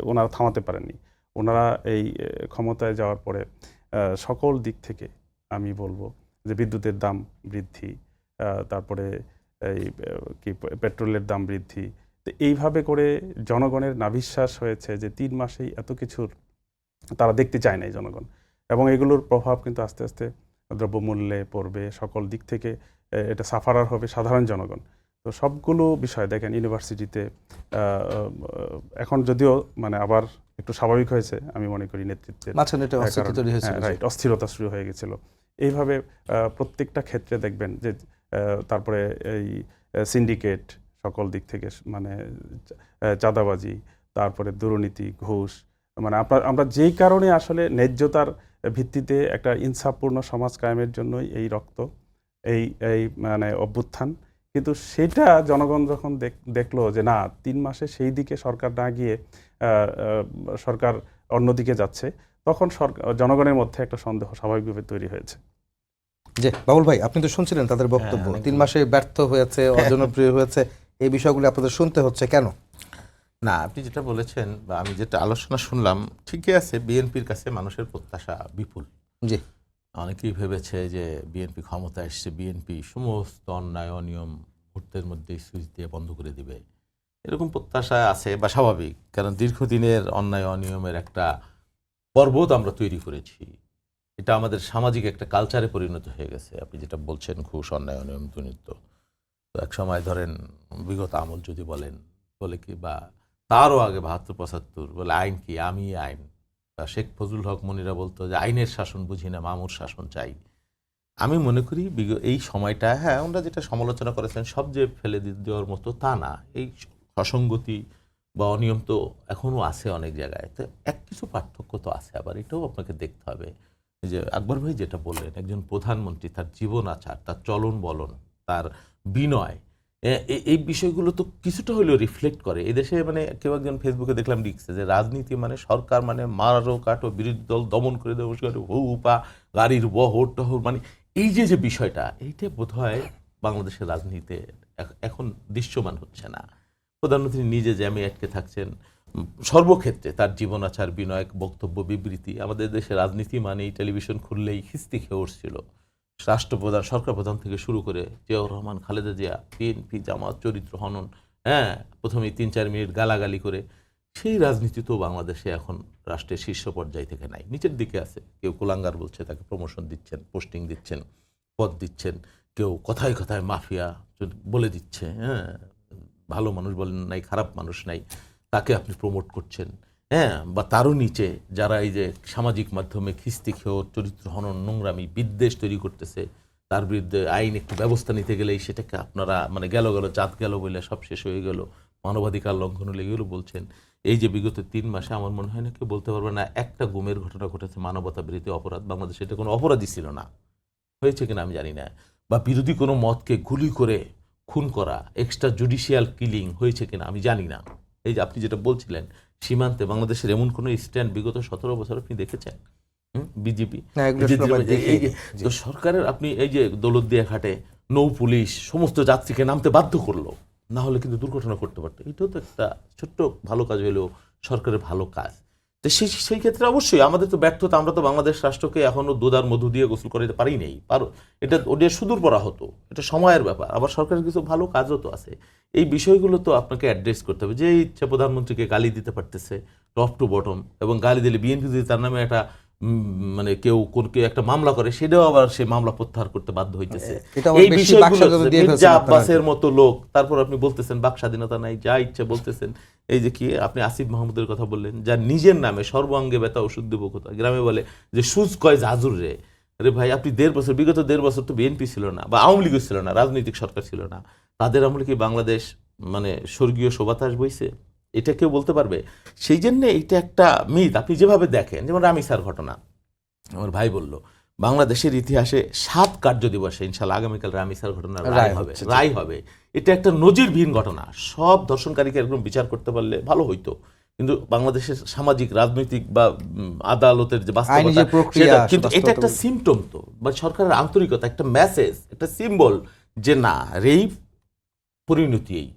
ওনারা থামাতে পারেননি। ওনারা এই ক্ষমতায় যাওয়ার পরে সকল দিক থেকে আমি বলবো যে বিদ্যুতের দাম বৃদ্ধি, তারপরে এই কি পেট্রোলের দাম বৃদ্ধি, তো এইভাবে করে জনগণের নাভিশ্বাস হয়েছে যে 3 মাসেই এত কিছুর তারা দেখতে চায় নাই জনগণ। এবং এগুলোর প্রভাব কিন্তু আস্তে আস্তে দ্রব্যমূল্যে পড়বে, সকল দিক থেকে এটা সাফারার হবে সাধারণ জনগণ। তো সবগুলো বিষয় দেখেন, ইউনিভার্সিটিতে এখন যদিও মানে আবার একটু স্বাভাবিক হয়েছে, আমি মনে করি নেতৃত্বের রাইট, অস্থিরতা শুরু হয়ে গেছিল। এইভাবে প্রত্যেকটা ক্ষেত্রে দেখবেন যে তারপরে এই সিন্ডিকেট, সকল দিক থেকে মানে চাঁদাবাজি, তারপরে দুর্নীতি, ঘুষ, মানে আমরা যেই কারণে আসলে ন্যায্যতার ভিত্তিতে একটা ইনসাফপূর্ণ সমাজ কায়েমের জন্যই এই রক্ত, এই মানে অভ্যুত্থান। কিন্তু সেটা জনগণ যখন দেখলো যে না, 3 মাসে সেই দিকে সরকার না গিয়ে সরকার অন্যদিকে যাচ্ছে, তখন জনগণের মধ্যে একটা সন্দেহ স্বাভাবিকভাবে তৈরি হয়েছে। যে বাবুল ভাই, আপনি তো শুনছিলেন তাদের বক্তব্য, 3 মাসে ব্যর্থ হয়েছে, অজনপ্রিয় হয়েছে, এই বিষয়গুলো আপনাদের শুনতে হচ্ছে কেন? না, আপনি যেটা বলেছেন বা আমি যেটা আলোচনা শুনলাম, ঠিকই আছে। বিএনপির কাছে মানুষের প্রত্যাশা বিপুল। জি, অনেকেই ভেবেছে যে বিএনপি ক্ষমতা এসছে, বিএনপি সমস্ত অন্যায় অনিয়ম মুহূর্তের মধ্যে সুইচ দিয়ে বন্ধ করে দিবে, এরকম প্রত্যাশা আছে বা স্বাভাবিক। কারণ দীর্ঘদিনের অন্যায় অনিয়মের একটা পর্বত আমরা তৈরি করেছি, এটা আমাদের সামাজিক একটা কালচারে পরিণত হয়ে গেছে। আপনি যেটা বলছেন ঘুষ, অন্যায় অনিয়ম, দুর্নীতি, তো এক সময় ধরেন বিগত আমল যদি বলেন, বলে কি বা তারও আগে ৭২-৭৫ বলে আইন কি, আমি আইন। শেখ ফজলুল হক মনিরা বলতো যে আইনের শাসন বুঝি না, মামুর শাসন চাই। আমি মনে করি এই সময়টা, হ্যাঁ ওনারা যেটা সমালোচনা করেছেন সব যে ফেলে দেওয়ার মতো তা না, এই অসঙ্গতি বা অনিয়ম তো এখনও আছে অনেক জায়গায়। তো কিছু পার্থক্য তো আছে, আবার এটাও আপনাকে দেখতে হবে যে আকবর ভাই যেটা বললেন, একজন প্রধানমন্ত্রী তার জীবন আচার, তার চলন বলন, তার বিনয়, এই বিষয়গুলো তো কিছুটা হলেও রিফ্লেক্ট করে। এদেশে মানে কেউ একজন ফেসবুকে দেখলাম লিখছে যে রাজনীতি মানে সরকার মানে মারো কাটো, বিরোধী দল দমন করে দেবো, হুপা গাড়ির বহর টহর, মানে এই যে বিষয়টা, এইটা বোধ হয় বাংলাদেশের রাজনীতিতে এখন দৃশ্যমান হচ্ছে না। প্রধানমন্ত্রী নিজে জ্যামে আটকে থাকছেন সর্বক্ষেত্রে, তার জীবন আচার, বিনয়, বক্তব্য, বিবৃতি। আমাদের দেশে রাজনীতি মানেই টেলিভিশন খুললেই খিস্তি খেয়ে উঠছিল, রাষ্ট্রপ্রধান, সরকার প্রধান থেকে শুরু করে জিয়াউর রহমান, খালেদা জিয়া, বিএনপি, জামাত, চরিত্র হনন, হ্যাঁ প্রথমেই ৩-৪ মিনিট গালাগালি করে। সেই রাজনীতি তো বাংলাদেশে এখন রাষ্ট্রের শীর্ষ পর্যায় থেকে নাই, নিচের দিকে আছে। কেউ কুলাঙ্গার বলছে, তাকে প্রমোশন দিচ্ছেন, পোস্টিং দিচ্ছেন, পদ দিচ্ছেন। কেউ কথায় কথায় মাফিয়া বলে দিচ্ছে, হ্যাঁ ভালো মানুষ বলেন নাই, খারাপ মানুষ নাই, তাকে আপনি প্রমোট করছেন। হ্যাঁ, বা তারও নিচে যারা এই যে সামাজিক মাধ্যমে খিস্তি খেয়ে চরিত্র হনন, নোংরামি, বিদ্বেষ তৈরি করতেছে, তার বিরুদ্ধে আইন একটু ব্যবস্থা নিতে গেলেই সেটাকে আপনারা মানে গেল চাঁদ গেল বলে সব শেষ হয়ে গেল, মানবাধিকার লঙ্ঘন হলে এগুলো বলছেন। এই যে বিগত ৩ মাসে আমার মনে হয় না কেউ বলতে পারবে না একটা গুমের ঘটনা ঘটেছে, মানবতা বিরোধী অপরাধ। বাংলাদেশে এটা কোনো অপরাধী ছিল না, হয়েছে কিনা আমি জানি না। বা বিরোধী কোনো মতকে গুলি করে খুন করা, এক্সট্রা জুডিশিয়াল কিলিং হয়েছে কিনা আমি জানি না। এই যে আপনি যেটা বলছিলেন সীমান্তে বাংলাদেশের এমন কোনো স্ট্যান্ড বিগত ১৭ বছর আপনি দেখেছেন? বিজেপি তো সরকারের আপনি এই যে দৌলতদিয়া ঘাটে নৌ পুলিশ সমস্ত যাত্রীকে নামতে বাধ্য করলো, না হলে কিন্তু দুর্ঘটনা করতে পারতো। এটাও তো একটা ছোট্ট ভালো কাজ হলেও সরকারের ভালো কাজ। তো সেই ক্ষেত্রে অবশ্যই আমাদের তো ব্যর্থতা। আমরা তো বাংলাদেশ রাষ্ট্রকে এখনো দুধার মধু দিয়ে গোসল করাতে পারি নাই, এটা ওদের সুদূর পড়া হতো, এটা সময়ের ব্যাপার। আবার সরকারের কিছু ভালো কাজও তো আছে, এই বিষয়গুলো তো আপনাকে অ্যাড্রেস করতে হবে। যে ইচ্ছা প্রধানমন্ত্রীকে গালি দিতে পারতেছে টপ টু বটম, এবং গালি দিলে বিএনপি যদি তার নামে একটা মানে কেউ একটা মামলা করে, সেটাও আবার সে মামলা প্রত্যাহার করতে বাধ্য হইতেছে। এই বিষয়গুলো মির্জা আব্বাসের মতো লোক, তারপর আপনি বলতেছেন বাক স্বাধীনতা নাই, যা ইচ্ছা বলতেছেন। এই যে কি আপনি আসিফ মাহমুদের কথা বললেন, যার নিজের নামে সর্বাঙ্গে ব্যথা ওষুধ দেবো কোথায়, গ্রামে বলে যে সুজ কয় জাজুর রে। আরে ভাই, আপনি বিগত ১.৫ বছর তো বিএনপি ছিল না বা আওয়ামী লীগও ছিল না, রাজনৈতিক সরকার ছিল না। তাদের আমলে কি বাংলাদেশ মানে স্বর্গীয় শোভাতাস বইছে? এটা কেউ বলতে পারবে? সেই জন্য এইটা একটা মিথ। আপনি যেভাবে দেখেন, যেমন রামিসার ঘটনা, আমার ভাই বলল বাংলাদেশের ইতিহাসে ৭ কার্য দিবসে ইনশাল্লাহ আগামীকাল রামিসার ঘটনার রায় হবে। এটা একটা নজিরবিহীন ঘটনা। সব ধর্ষণকারীকে একদম বিচার করতে পারলে ভালো হইতো, কিন্তু বাংলাদেশের সামাজিক, রাজনৈতিক বা আদালতের যে বাস্তবতা, কিন্তু এটা একটা সিমটম তো, বা সরকারের আন্তরিকতা, একটা মেসেজ, একটা সিম্বল যে না রেপ পরিণতি, এই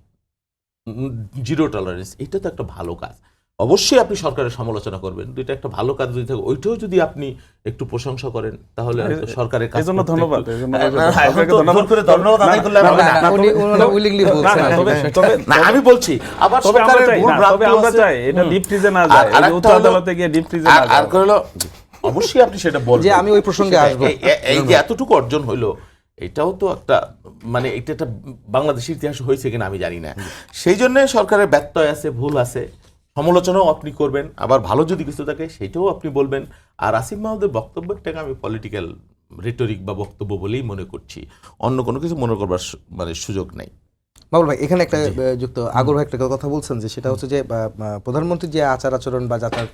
জিরো টলারেন্স, এটা তো একটা ভালো কাজ। অবশ্যই আপনি সরকারের সমালোচনা করবেন, কিন্তু এটা একটা ভালো কাজ যদি থাকে, ওইটাও যদি আপনি একটু প্রশংসা করেন তাহলে সরকারের কাজ। এজন্য ধন্যবাদ। আমি বলছি আবার আমরা চাই এটা ডিপ ফ্রিজে না যায়, উচ্চ আদালতে গিয়ে ডিপ ফ্রিজে না যায়। আর হলো অবশ্যই আপনি সেটা বলবেন যে আমি ওই প্রসঙ্গে আসবো। এই যে এতটুকু অর্জন হইলো, এটাও তো একটা মানে এটা একটা বাংলাদেশের ইতিহাস হয়েছে কিনা আমি জানি না। সেই জন্য সরকারের ব্যত্যয় আছে, ভুল আছে, সমালোচনাও আপনি করবেন, আবার ভালো যদি কিছু থাকে সেটাও আপনি বলবেন। আর আসিফ মাহমুদের বক্তব্যটাকে আমি পলিটিক্যাল রিটরিক বা বক্তব্য বলেই মনে করছি, অন্য কোনো কিছু মনে করবার মানে সুযোগ নেই। বাবুল ভাই, এখানে একটা যুক্ত আগর ভাই একটা কথা বলছেন যে সেটা হচ্ছে যে প্রধানমন্ত্রী যে আচার আচরণ বা যাতায়াত,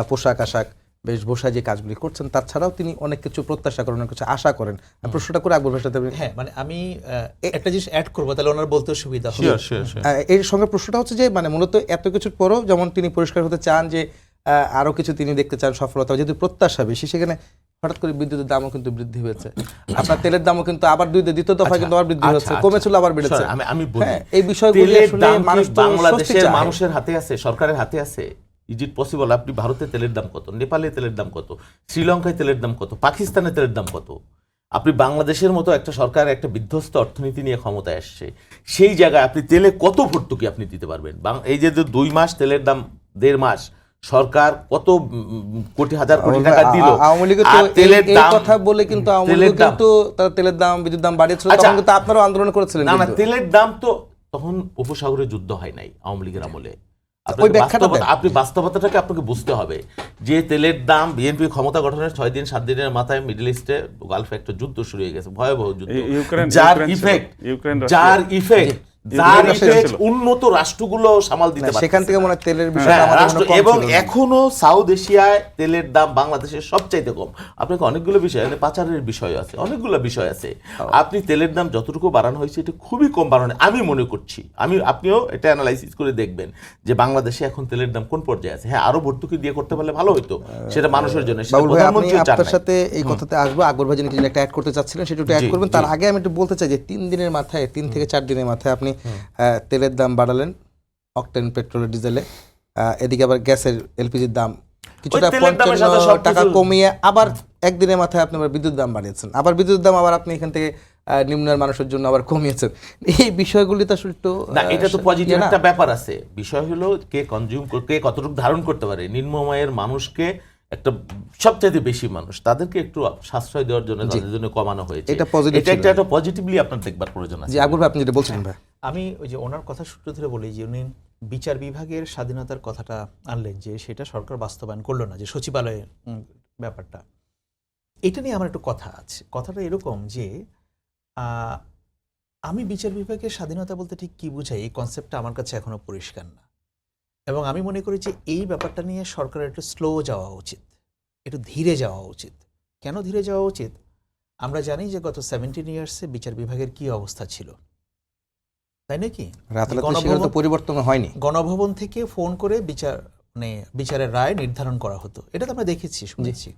পোশাক আশাক, বেশভূষায় যে কাজগুলি করছেন, তার ছাড়াও তিনি অনেক কিছু প্রত্যাশা করেন, অনেক কিছু আশা করেন। প্রশ্নটা করে আকবর ভাইয়ের সাথে। হ্যাঁ, মানে আমি একটা জিনিস অ্যাড করবো, তাহলে ওনার বলতে সুবিধা হবে। এর সঙ্গে প্রশ্নটা হচ্ছে যে মানে মূলত এত কিছুর পরেও যেমন তিনি পরিষ্কার হতে চান যে আরো কিছু তিনি দেখতে চান সফলতা, যেহেতু প্রত্যাশা বেশি, সেখানে হঠাৎ করে বিদ্যুতের দামও কিন্তু বৃদ্ধি হয়েছে, আপনার তেলের দামও কিন্তু আবার দ্বিতীয় দফায় কিন্তু আবার বৃদ্ধি হচ্ছে, কমেছিল আবার বেড়েছে। আমি বলি এই বিষয়গুলো আসলে মানুষ, বাংলাদেশের মানুষের হাতে আছে, সরকারের হাতে আছে। Is it possible? আপনি ভারতে তেলের দাম কত, নেপালে তেলের দাম কত, শ্রীলঙ্কায় তেলের দাম কত, পাকিস্তানে তেলের দাম কত? আপনি বাংলাদেশের মতো একটা সরকার একটা বিধ্বস্ত অর্থনীতি নিয়ে ক্ষমতায় আসছে, সেই জায়গায় আপনি তেলে কত ভর্তুকি আপনি দিতে পারবেন? এই যে 2 মাস তেলের দাম, 1.5 মাস সরকার কত কোটি হাজার কোটি টাকা দিল, আওয়ামী লীগ তো এই কথা বলে কিন্তু আওয়ামী লীগ কিন্তু তারা তেলের দাম বিদ্যুৎ দাম বাড়িয়েছিল, তখন কিন্তু আপনারাও আন্দোলন করেছিলেন। না, তেলের দাম তো তখন উপসাগরে যুদ্ধ হয় নাই আওয়ামী লীগের আমলে। আপনি বাস্তবতাটাকে আপনাকে বুঝতে হবে যে তেলের দাম, বিএনপি ক্ষমতা গঠনের 6 দিন 7 দিনের মাথায় মিডল ইস্টে গালফে একটা যুদ্ধ শুরু হয়ে গেছে, ভয়াবহ যুদ্ধ, যার ইফেক্ট উন্নত রাষ্ট্রগুলো সামাল দিতে পারে। সেখান থেকে মনে হয় তেলের বিষয়টা এবং এখনো সাউথ এশিয়ায় তেলের দাম বাংলাদেশের সবচাইতে কম। আপনাকে অনেকগুলো বিষয়, পাচারের বিষয় আছে, অনেকগুলো বিষয় আছে। আপনি তেলের দাম যতটুকু বাড়ানো হয়েছে এটা খুবই কম বাড়ানো আমি মনে করছি। আপনিও এটা অ্যানালাইসিস করে দেখবেন যে বাংলাদেশে এখন তেলের দাম কোন পর্যায়ে আছে। হ্যাঁ, আরো ভর্তুকি দিয়ে করতে পারলে ভালো হতো, সেটা মানুষের জন্য। আপনার সাথে এই কথাতে আসবো। আকবর ভাই যিনি একটা অ্যাড করতে চাচ্ছিলেন সেটা একটু অ্যাড করবেন। তার আগে আমি একটু বলতে চাই যে 3 দিনের মাথায়, 3 থেকে 4 দিনের মাথায় আপনি তেলের দাম বাড়ালেন, অকটেন, পেট্রোল, ডিজেলে, এদিকে আবার গ্যাসের, এলপিজির দাম কিছুটা 55 টাকা কমিয়ে আবার একদিনের মাথায় আপনি আবার বিদ্যুৎ দাম বাড়িয়েছেন, আবার বিদ্যুৎ দাম আবার আপনি এখান থেকে নিম্নের মানুষের জন্য আবার কমিয়েছেন। এই বিষয়গুলি তো আসলে একটু না, এটা তো পজিটিভ একটা ব্যাপার আছে। বিষয় হলো কে কনজিউম, কে কতটুকু ধারণ করতে পারে। নিম্নমায়ের মানুষকে, একটা সবচেয়ে বেশি মানুষ, তাদেরকে একটু সাশ্রয় দেওয়ার জন্য তাদের জন্য কমানো হয়েছে। এটা একটা পজিটিভলি আপনার দেখবার প্রয়োজন আছে। জি আকবর ভাই, আপনি যেটা বলছেন ভাই, আমি ওই যে ওনার কথা সূত্র ধরে বলি যে উনি বিচার বিভাগের স্বাধীনতার কথাটা আনলেন, যে সেটা সরকার বাস্তবায়ন করলো না, যে সচিবালয়ের ব্যাপারটা, এটা নিয়ে আমার একটু কথা আছে। কথাটা এরকম যে আমি বিচার বিভাগের স্বাধীনতা বলতে ঠিক কি বুঝাই, এই কনসেপ্টটা আমার কাছে এখনো পরিষ্কার না। এবং আমি মনে করি যে এই ব্যাপারটা নিয়ে সরকারের একটু স্লো যাওয়া উচিত, একটু ধীরে যাওয়া উচিত। কেন ধীরে যাওয়া উচিত? আমরা জানি যে গত 17 ইয়ার্সে বিচার বিভাগের কি অবস্থা ছিল, তাই নাকি? পরিবর্তন হয়নি। গণভবন থেকে ফোন করে বিচারের রায় নির্ধারণ করা হতো, এটা তো আমরা দেখেছি, শুনেছি।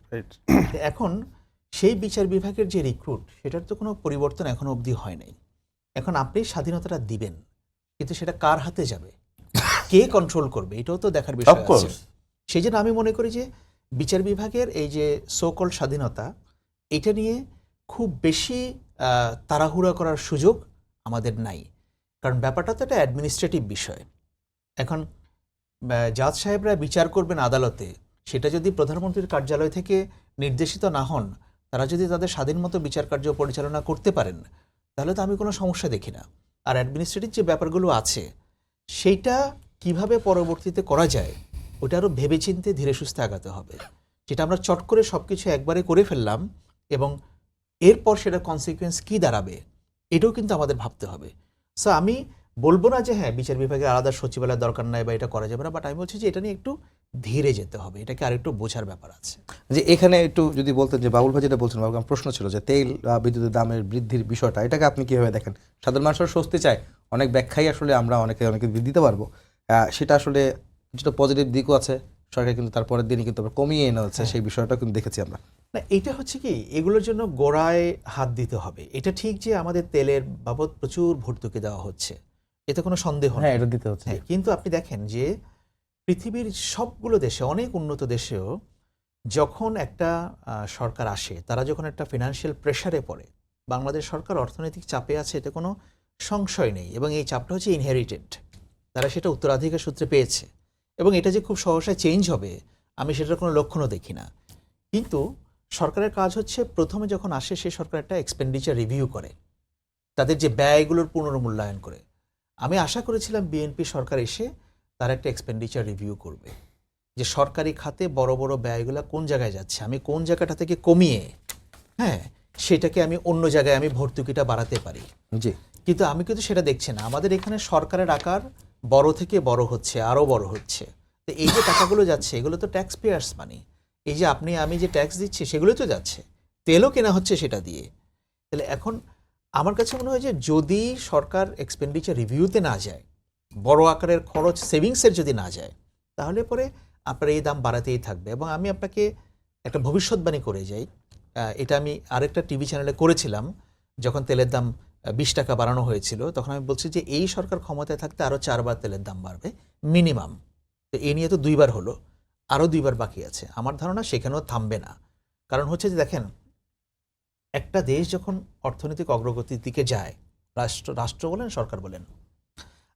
এখন সেই বিচার বিভাগের যে রিক্রুট, সেটার তো কোনো পরিবর্তন এখনো অবধি হয় নাই। এখন আপনি স্বাধীনতাটা দিবেন, কিন্তু সেটা কার হাতে যাবে, কে কন্ট্রোল করবে, এটাও তো দেখার বিষয় আছে। সেই জন্য আমি মনে করি যে বিচার বিভাগের এই যে সো-কল্ড স্বাধীনতা, এটা নিয়ে খুব বেশি তাড়াহুড়া করার সুযোগ আমাদের নাই। কারণ ব্যাপারটা তো একটা অ্যাডমিনিস্ট্রেটিভ বিষয়। এখন জাজ সাহেবরা বিচার করবেন আদালতে, সেটা যদি প্রধানমন্ত্রীর কার্যালয় থেকে নির্দেশিত না হন, তারা যদি তাদের স্বাধীন মতো বিচার কার্য পরিচালনা করতে পারেন, তাহলে তো আমি কোনো সমস্যা দেখি না। আর অ্যাডমিনিস্ট্রেটিভ যে ব্যাপারগুলো আছে, সেইটা কিভাবে পরবর্তীতে করা যায়, ওটা আরও ভেবেচিন্তে ধীরে সুস্থে আগাতে হবে। যেটা আমরা চট করে সব কিছু একবারে করে ফেললাম এবং এরপর সেটার কনসিকুয়েন্স কী দাঁড়াবে, এটাও কিন্তু আমাদের ভাবতে হবে। সো আমি বলবো না যে হ্যাঁ বিচার বিভাগের আলাদা সচিবালয়ের দরকার নাই বা এটা করা যাবে না, বাট আমি বলছি যে এটা নিয়ে একটু ধীরে যেতে হবে, এটাকে আরেকটু বোঝার ব্যাপার আছে। যে এখানে একটু যদি বলতেন যে বাবুল ভাই যেটা বলছেন, বাবুল আমার প্রশ্ন ছিল যে তেল বিদ্যুতের দামের বৃদ্ধির বিষয়টা, এটাকে আপনি কীভাবে দেখেন? সাধারণ মানুষের স্বস্তি চায়, অনেক ব্যাখ্যাই আসলে আমরা অনেকে দিতে পারবো, সেটা আসলে কিছুটা পজিটিভ দিকও আছে। সরকার কিন্তু তারপরের দিনই কিন্তু কমিয়ে এনে হচ্ছে, সেই বিষয়টা কিন্তু দেখেছি আমরা। না, এটা হচ্ছে কি, এগুলোর জন্য গোড়ায় হাত দিতে হবে। এটা ঠিক যে আমাদের তেলের বাবদ প্রচুর ভর্তুকি দেওয়া হচ্ছে, এতে কোনো সন্দেহ নেই, এটা দিতে হচ্ছে। কিন্তু আপনি দেখেন যে পৃথিবীর সবগুলো দেশে, অনেক উন্নত দেশেও যখন একটা সরকার আসে, তারা যখন একটা ফিনান্সিয়াল প্রেশারে পড়ে, বাংলাদেশ সরকার অর্থনৈতিক চাপে আছে, এতে কোনো সংশয় নেই। এবং এই চাপটা হচ্ছে ইনহেরিটেড, তারা সেটা উত্তরাধিকার সূত্রে পেয়েছে, এবং এটা যে খুব সহসায় চেঞ্জ হবে আমি সেটার কোনো লক্ষণও দেখি না। কিন্তু সরকারের কাজ হচ্ছে প্রথমে যখন আসে, সেই সরকার একটা এক্সপেন্ডিচার রিভিউ করে, তাদের যে ব্যয়গুলোর পুনর্মূল্যায়ন করে। আমি আশা করেছিলাম বিএনপি সরকার এসে তার একটা এক্সপেন্ডিচার রিভিউ করবে, যে সরকারি খাতে বড় বড় ব্যয়গুলো কোন জায়গায় যাচ্ছে, আমি কোন জায়গাটা থেকে কমিয়ে সেটাকে আমি অন্য জায়গায় আমি ভর্তুকিটা বাড়াতে পারি। জি, কিন্তু আমি কিন্তু সেটা দেখছি না। আমাদের এখানে সরকারের আকার বড় থেকে বড় হচ্ছে, আরও বড় হচ্ছে। তো এই যে টাকাগুলো যাচ্ছে, এগুলো তো ট্যাক্স পেয়ার্স মানি। এই যে আপনি আমি যে ট্যাক্স দিচ্ছি, সেগুলো তো যাচ্ছে, তেলও কেনা হচ্ছে সেটা দিয়ে। তাহলে এখন আমার কাছে মনে হয় যে যদি সরকার এক্সপেন্ডিচার রিভিউতে না যায়, বড় আকারের খরচ সেভিংসের যদি না যায়, তাহলে পরে আপনার এই দাম বাড়াতেই থাকবে। এবং আমি আপনাকে একটা ভবিষ্যৎবাণী করে যাই, এটা আমি আরেকটা টিভি চ্যানেলে করেছিলাম, যখন তেলের দাম 20 টাকা বাড়ানো হয়েছিল, তখন আমি বলছি যে এই সরকার ক্ষমতায় থাকতে আরও 4 বার তেলের দাম বাড়বে মিনিমাম। তো এ নিয়ে তো 2বার হলো, আরও 2বার বাকি আছে। আমার ধারণা সেখানেও থামবে না। কারণ হচ্ছে যে দেখেন, একটা দেশ যখন অর্থনৈতিক অগ্রগতির দিকে যায়, রাষ্ট্র বলেন সরকার বলেন,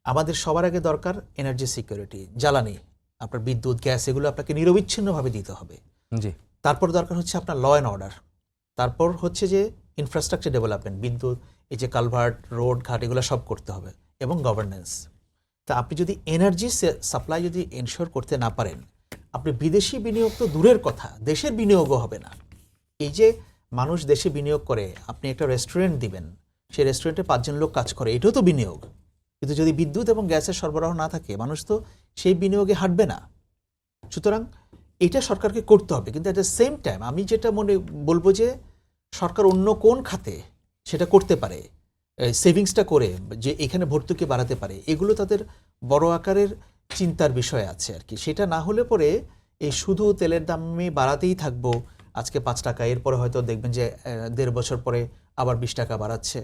আমাদের সবার আগে দরকার এনার্জি সিকিউরিটি, জ্বালানি, আপনার বিদ্যুৎ, গ্যাস, এগুলো আপনাকে নিরবিচ্ছিন্নভাবে দিতে হবে। জি তারপর দরকার হচ্ছে আপনার ল অ্যান্ড অর্ডার, তারপর হচ্ছে যে ইনফ্রাস্ট্রাকচার ডেভেলপমেন্ট, বিদ্যুৎ, এই যে কালভার্ট, রোড ঘাট, এগুলো সব করতে হবে, এবং গভর্নেন্স। তা আপনি যদি এনার্জি সাপ্লাই যদি এনশিওর করতে না পারেন, আপনি বিদেশি বিনিয়োগ তো দূরের কথা, দেশের বিনিয়োগও হবে না। এই যে মানুষ দেশে বিনিয়োগ করে, আপনি একটা রেস্টুরেন্ট দিবেন, সেই রেস্টুরেন্টে 5 জন লোক কাজ করে, এটাও তো বিনিয়োগ। কিন্তু যদি বিদ্যুৎ এবং গ্যাসের সরবরাহ না থাকে, মানুষ তো সেই বিনিয়োগে হাঁটবে না। সুতরাং এটা সরকারকে করতে হবে। কিন্তু অ্যাট দ্য সেম টাইম আমি যেটা বলবো যে সরকার অন্য কোন খাতে সেটা করতে পারে, সেভিংসটা করে যে এখানে ভর্তুকি বাড়াতে পারে, এগুলো তাদের বড় আকারের চিন্তার বিষয় আছে আর কি। সেটা না হলে পরে এই শুধু তেলের দাম আমি বাড়াতেই থাকবো, আজকে 5 টাকা, এরপরে হয়তো দেখবেন যে 1.5 বছর পরে আবার 20 টাকা বাড়াচ্ছে।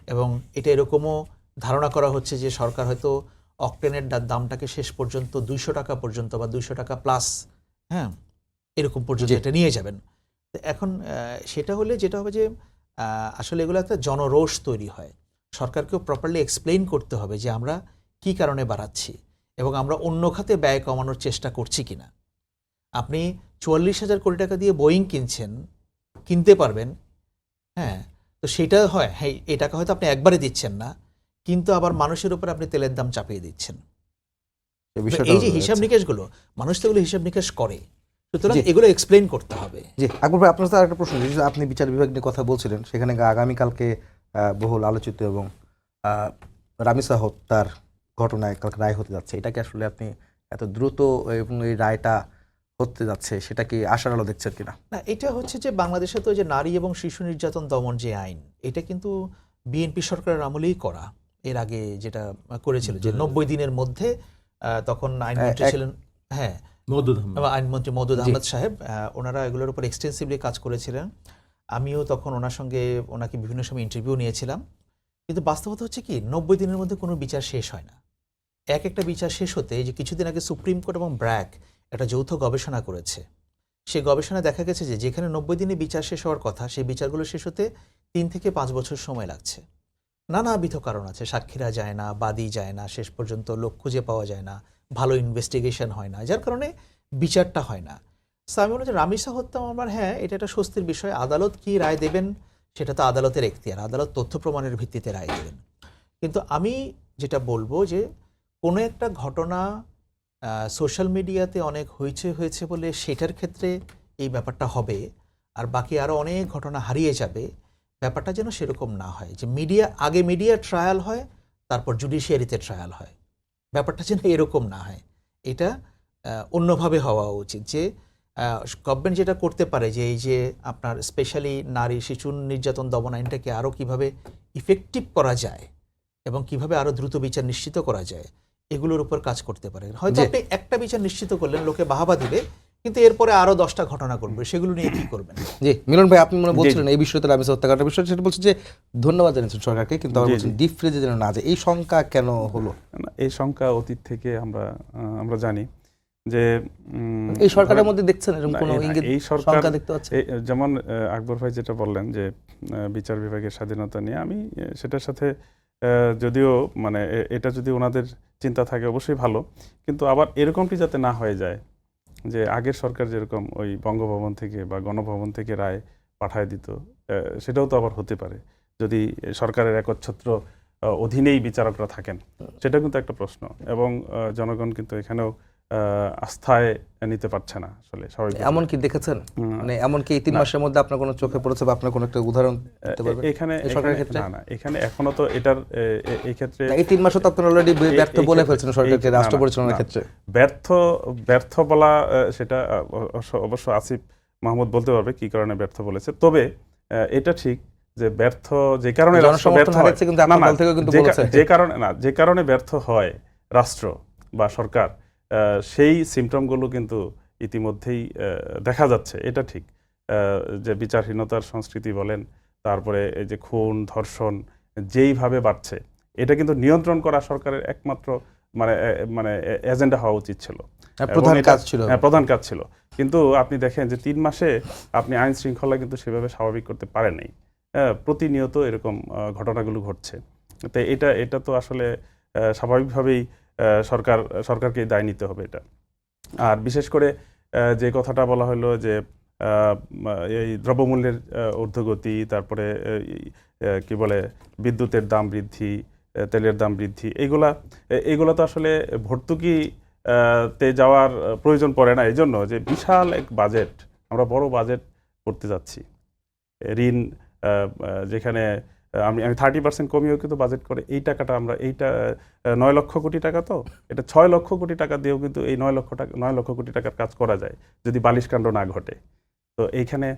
এবং এটা এরকমও ধারণা করা হচ্ছে যে সরকার হয়তো অকটেনের দামটাকে শেষ পর্যন্ত 200 টাকা পর্যন্ত বা 200 টাকা প্লাস, হ্যাঁ, এরকম পর্যন্ত এটা নিয়ে যাবেন। তো এখন সেটা হলে যেটা হবে যে আসলে এগুলো একটা জনরোষ তৈরি হয়। সরকারকেও প্রপারলি এক্সপ্লেইন করতে হবে যে আমরা কি কারণে বাড়াচ্ছি এবং আমরা অন্য খাতে ব্যয় কমানোর চেষ্টা করছি কিনা। আপনি 44,000 কোটি টাকা দিয়ে বোয়িং কিনতে পারবেন, হ্যাঁ, তো সেটা হয়, হ্যাঁ, এই টাকা হয়তো আপনি একবারে দিচ্ছেন না, কিন্তু আবার মানুষের উপর আপনি তেলের দাম চাপিয়ে দিচ্ছেন। এই যে হিসাব নিকেশগুলো, মানুষ তো এগুলো হিসাব নিকেশ করে, সুতরাং এগুলো এক্সপ্লেইন করতে হবে। জি আকবর ভাই, আপনার সাথে আরেকটা প্রশ্ন, যেহেতু আপনি বিচার বিভাগ নিয়ে কথা বলছিলেন, সেখানে আগামীকালকে বহুল আলোচিত এবং রামিসা হত্যার ঘটনায় কালকে রায় হতে যাচ্ছে, এটাকে আসলে আপনি এত দ্রুত এবং এই রায়টা হতে যাচ্ছে, সেটা কি আশার আলো দেখছেন কিনা? না, এটা হচ্ছে যে বাংলাদেশে তো যে নারী এবং শিশু নির্যাতন দমন যে আইন, এটা কিন্তু বিএনপি সরকারের আমলেই করা। এর আগে যেটা করেছিল যে 90 দিনের মধ্যে, তখন আইনমন্ত্রী ছিলেন, হ্যাঁ, আইনমন্ত্রী মওদুদ আহমদ সাহেব, ওনারা এগুলোর উপর এক্সটেন্সিভলি কাজ করেছিলেন। আমিও তখন ওনার সঙ্গে ওনাকে বিভিন্ন সময় ইন্টারভিউ নিয়েছিলাম। কিন্তু বাস্তবতা হচ্ছে কি, 90 দিনের মধ্যে কোনো বিচার শেষ হয় না। একটা বিচার শেষ হতে, যে কিছুদিন আগে সুপ্রিম কোর্ট এবং ব্র্যাক একটা যৌথ গবেষণা করেছে, সেই গবেষণায় দেখা গেছে যে যেখানে 90 দিনে বিচার শেষ হওয়ার কথা, সেই বিচারগুলো শেষ হতে 3 থেকে 5 বছর সময় লাগছে। নানাবিধ কারণ আছে, সাক্ষীরা যায় না, বাদী যায় না, শেষ পর্যন্ত লোক খুঁজে পাওয়া যায় না, ভালো ইনভেস্টিগেশন হয় না, যার কারণে বিচারটা হয় না। সো আমি মনে হচ্ছে রামিসা হত্যা মামলার, হ্যাঁ, এটা একটা স্বস্তির বিষয়। আদালত কি রায় দেবেন সেটা তো আদালতের এখতিয়ার, আদালত তথ্য প্রমাণের ভিত্তিতে রায় দেবেন। কিন্তু আমি যেটা বলবো যে কোনো একটা ঘটনা সোশ্যাল মিডিয়াতে অনেক হয়েছে বলে সেটার ক্ষেত্রে এই ব্যাপারটা হবে, আর বাকি আরও অনেক ঘটনা হারিয়ে যাবে, ব্যাপারটা যেন সেরকম না হয়। যে আগে মিডিয়া ট্রায়াল হয়, তারপর জুডিশিয়ারিতে ট্রায়াল হয়, ব্যাপারটা যেন এরকম না হয়। এটা অন্যভাবে হওয়া উচিত। যে গভর্নমেন্ট যেটা করতে পারে, যে এই যে আপনার স্পেশালি নারী শিশু নির্যাতন দমন আইনটাকে আরও কিভাবে ইফেক্টিভ করা যায় এবং কিভাবে আরও দ্রুত বিচার নিশ্চিত করা যায়, এগুলোর উপর কাজ করতে পারে। হয়তো আপনি একটা বিচার নিশ্চিত করলেন, লোকে বাহাবা দিবে, কিন্তু এরপরে আরো 10টা ঘটনা করবে, সেগুলো নিয়ে কি করবেন? জি মিলন ভাই, আপনি মনে বলছিলেন এই বিষয়তে রামিসা হত্যাকাণ্ডের বিষয়, সেটা বলছে যে ধন্যবাদ জানিয়েছেন সরকারকে, কিন্তু আবার বলছেন ডিপ ফ্রিজে যেন না যায়, এই শঙ্কা কেন হলো? এই শঙ্কা অতীত থেকে আমরা জানি যে এই সরকারের মধ্যে দেখছেন এরকম কোনো ইঙ্গিত, এই শঙ্কা দেখতে পাচ্ছেন? যেমন আকবর ভাই যেটা বললেন যে বিচার বিভাগের স্বাধীনতা নিয়ে, আমি সেটার সাথে যদিও মানে এটা যদি ওনাদের চিন্তা থাকে অবশ্যই ভালো, কিন্তু আবার এরকমটি যাতে না হয়ে যায় যে আগের সরকার যেরকম ওই বঙ্গভবন থেকে বা গণভবন থেকে রায় পাঠায় দিত, সেটাও তো আবার হতে পারে যদি সরকারের একচ্ছত্র অধীনেই বিচারকরা থাকেন। সেটা কিন্তু একটা প্রশ্ন, এবং জনগণ কিন্তু এখানেও আস্থায় নিতে পারছে না আসলে স্বাভাবিক। এমন কি দেখেছেন, মানে এমন কি এই 3 মাসের মধ্যে আপনার কোনো চোখে পড়েছে বা আপনার কোনো একটা উদাহরণ দিতে পারবেন এখানে সরকারের ক্ষেত্রে? না, এখানে এখনো তো এটার এই ক্ষেত্রে এই 3 মাসে তো আপনারা অলরেডি ব্যর্থ বলে ফেলছেন সরকারকে রাষ্ট্র পরিচালনার ক্ষেত্রে। ব্যর্থ বলা, সেটা অবশ্য আসিফ মাহমুদ বলতে পারবে কি কারণে ব্যর্থ বলেছে। তবে এটা ঠিক যে ব্যর্থ যে কারণে যে কারণে ব্যর্থ হয় রাষ্ট্র বা সরকার, সেই সিমটমগুলো কিন্তু ইতিমধ্যেই দেখা যাচ্ছে। এটা ঠিক যে বিচারহীনতার সংস্কৃতি বলেন, তারপরে এই যে খুন ধর্ষণ যেইভাবে বাড়ছে, এটা কিন্তু নিয়ন্ত্রণ করা সরকারের একমাত্র মানে মানে এজেন্ডা হওয়া উচিত ছিল, প্রধান এবং এটা- কাজ ছিল। হ্যাঁ, প্রধান কাজ ছিল। কিন্তু আপনি দেখেন যে 3 মাসে আপনি আইন শৃঙ্খলা কিন্তু সেভাবে স্বাভাবিক করতে পারেন নাই। প্রতিনিয়ত এরকম ঘটনাগুলো ঘটছে। তো এটা তো আসলে স্বাভাবিকভাবেই সরকারকে দায় নিতে হবে এটা। আর বিশেষ করে যে কথাটা বলা হলো যে এই দ্রব্যমূল্যের ঊর্ধ্বগতি, তারপরে কি বলে বিদ্যুতের দাম বৃদ্ধি, তেলের দাম বৃদ্ধি, এইগুলা তো আসলে ভর্তুকি তে যাওয়ার প্রয়োজন পড়ে না, এই জন্য যে বিশাল এক বাজেট, আমরা বড় বাজেট করতে যাচ্ছি। ঋণ যেখানে আমি 30% কমিয়েও কিন্তু বাজেট করে এই টাকাটা আমরা 9 লক্ষ কোটি টাকা, তো এটা 6 লক্ষ কোটি টাকা দিয়েও কিন্তু এই 9 লক্ষ কোটি টাকার কাজ করা যায় যদি বালিশকাণ্ড না ঘটে। তো এইখানে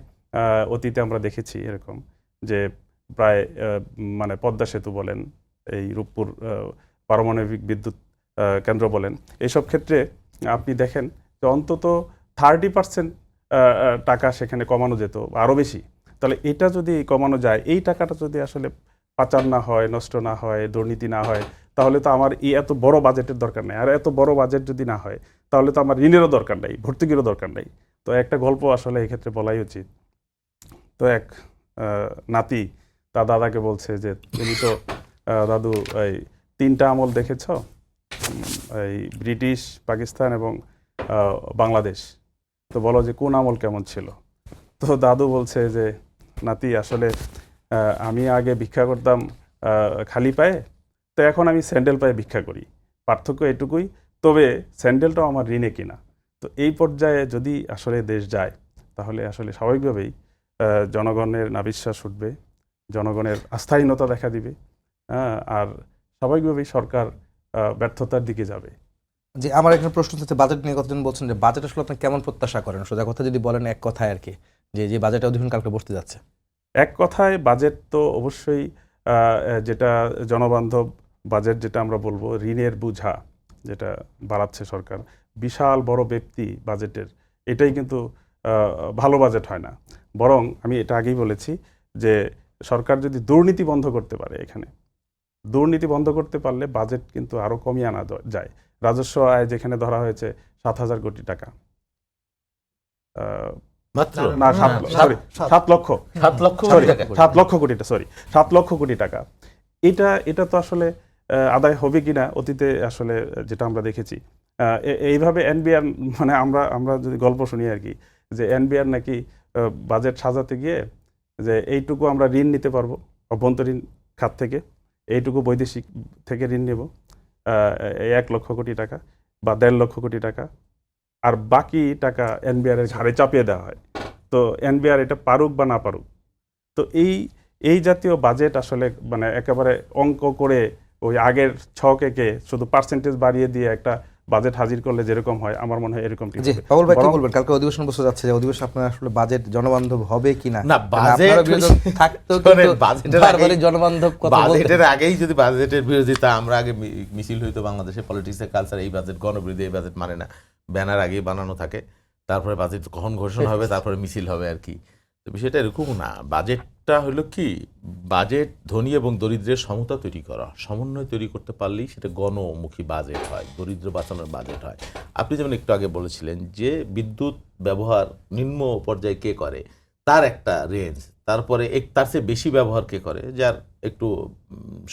অতীতে আমরা দেখেছি এরকম যে প্রায় মানে পদ্মা সেতু বলেন, এই রূপপুর পারমাণবিক বিদ্যুৎ কেন্দ্র বলেন, এইসব ক্ষেত্রে আপনি দেখেন যে অন্তত 30% টাকা সেখানে কমানো যেত, আরও বেশি। তাহলে এটা যদি কমানো যায়, এই টাকাটা যদি আসলে পাচার না হয়, নষ্ট না হয়, দুর্নীতি না হয়, তাহলে তো আমার এই এত বড় বাজেটের দরকার নেই। আর এত বড় বাজেট যদি না হয়, তাহলে তো আমার ঋণেরও দরকার নেই, ভর্তুকিরও দরকার নেই। তো একটা গল্প আসলে এই ক্ষেত্রে বলাই উচিত। তো এক নাতি তার দাদাকে বলছে যে তুমি তো দাদু এই 3টা আমল দেখেছ, এই ব্রিটিশ, পাকিস্তান এবং বাংলাদেশ, তো বলো যে কোন আমল কেমন ছিল? তো দাদু বলছে যে নাতি আসলে আমি আগে ভিক্ষা করতাম খালি পায়ে, তো এখন আমি স্যান্ডেল পায়ে ভিক্ষা করি, পার্থক্য এটুকুই, তবে স্যান্ডেলটাও আমার ঋণে কিনা। তো এই পর্যায়ে যদি আসলে দেশ যায়, তাহলে আসলে স্বাভাবিকভাবেই জনগণের নাবিশ্বাস উঠবে, জনগণের আস্থাহীনতা দেখা দিবে, আর স্বাভাবিকভাবেই সরকার ব্যর্থতার দিকে যাবে। যে আমার এখানে প্রশ্ন হচ্ছে বাজেট নিয়ে কতজন বলছেন যে বাজেট আসলে আপনি কেমন প্রত্যাশা করেন, সোজা কথা যদি বলেন এক কথায় আর কি, যে বাজেট অধিবেশন কালকে বসতে যাচ্ছে। এক কথায় বাজেট তো অবশ্যই যেটা জনবান্ধব বাজেট, যেটা আমরা বলবো ঋণের বোঝা যেটা বাড়াচ্ছে সরকার, বিশাল বড় ব্যক্তি বাজেটের, এটাই কিন্তু ভালো বাজেট হয় না। বরং আমি এটা আগেই বলেছি যে সরকার যদি দুর্নীতি বন্ধ করতে পারে, এখানে দুর্নীতি বন্ধ করতে পারলে বাজেট কিন্তু আরও কমিয়ে আনা যায়। রাজস্ব আয় যেখানে ধরা হয়েছে 7,000 কোটি টাকা, মাত্র না 7 লক্ষ কোটি টাকা, এটা তো আসলে আদায় হবে কিনা, অতীতে আসলে যেটা আমরা দেখেছি এইভাবে এনবিআর, মানে আমরা যদি গল্প শুনি আর কি, যে এনবিআর নাকি বাজেট সাজাতে গিয়ে যে এইটুকু আমরা ঋণ নিতে পারবো অভ্যন্তরীণ খাত থেকে, এইটুকু বৈদেশিক থেকে ঋণ নেব 1 লক্ষ কোটি টাকা বা 1.5 লক্ষ কোটি টাকা, আর বাকি টাকা এনবিআর এর ঘাড়ে চাপিয়ে দেওয়া হয়। তো এনবিআর এটা পারুক বা না পারুক, তো এই জাতীয় বাজেট আসলে মানে একেবারে অঙ্ক করে ওই আগের ছক এঁকে শুধু পার্সেন্টেজ বাড়িয়ে দিয়ে একটা বাজেট হাজির করলে যেরকম হয়, আমার মনে হয় এরকম ঠিক জি হবে। পাবল ভাই কি বরং- বলবেন, কালকে অধিবেশন বসে যাচ্ছে, যে অধিবেশন আপনার আসলে বাজেট জনবান্ধব হবে কিনা? না, বাজেট থাকতো শোনেন, কিন্তু বাজেটের বারবারই আগেই- জনবান্ধব কথা বলতেন। বাজেটের আগেই যদি বাজেটের বিরোধিতা, আমরা আগে মিছিল হইতো বাংলাদেশে, পলিটিক্সের কালচার, এই বাজেট গণবিরোধী, এই বাজেট মানে না, ব্যানার আগেই বানানো থাকে, তারপরে বাজেট কখন ঘোষণা হবে, তারপরে মিছিল হবে আর কি। তো বিষয়টা এরকম না, বাজেটটা হলো কি, বাজেট ধনী এবং দরিদ্রের সমতা তৈরি করা, সমন্বয় তৈরি করতে পারলেই সেটা গণমুখী বাজেট হয়, দরিদ্র বাঁচানোর বাজেট হয়। আপনি যেমন একটু আগে বলেছিলেন যে বিদ্যুৎ ব্যবহার নিম্ন পর্যায়ে কে করে তার একটা রেঞ্জ, তারপরে তার চেয়ে বেশি ব্যবহার কে করে, যার একটু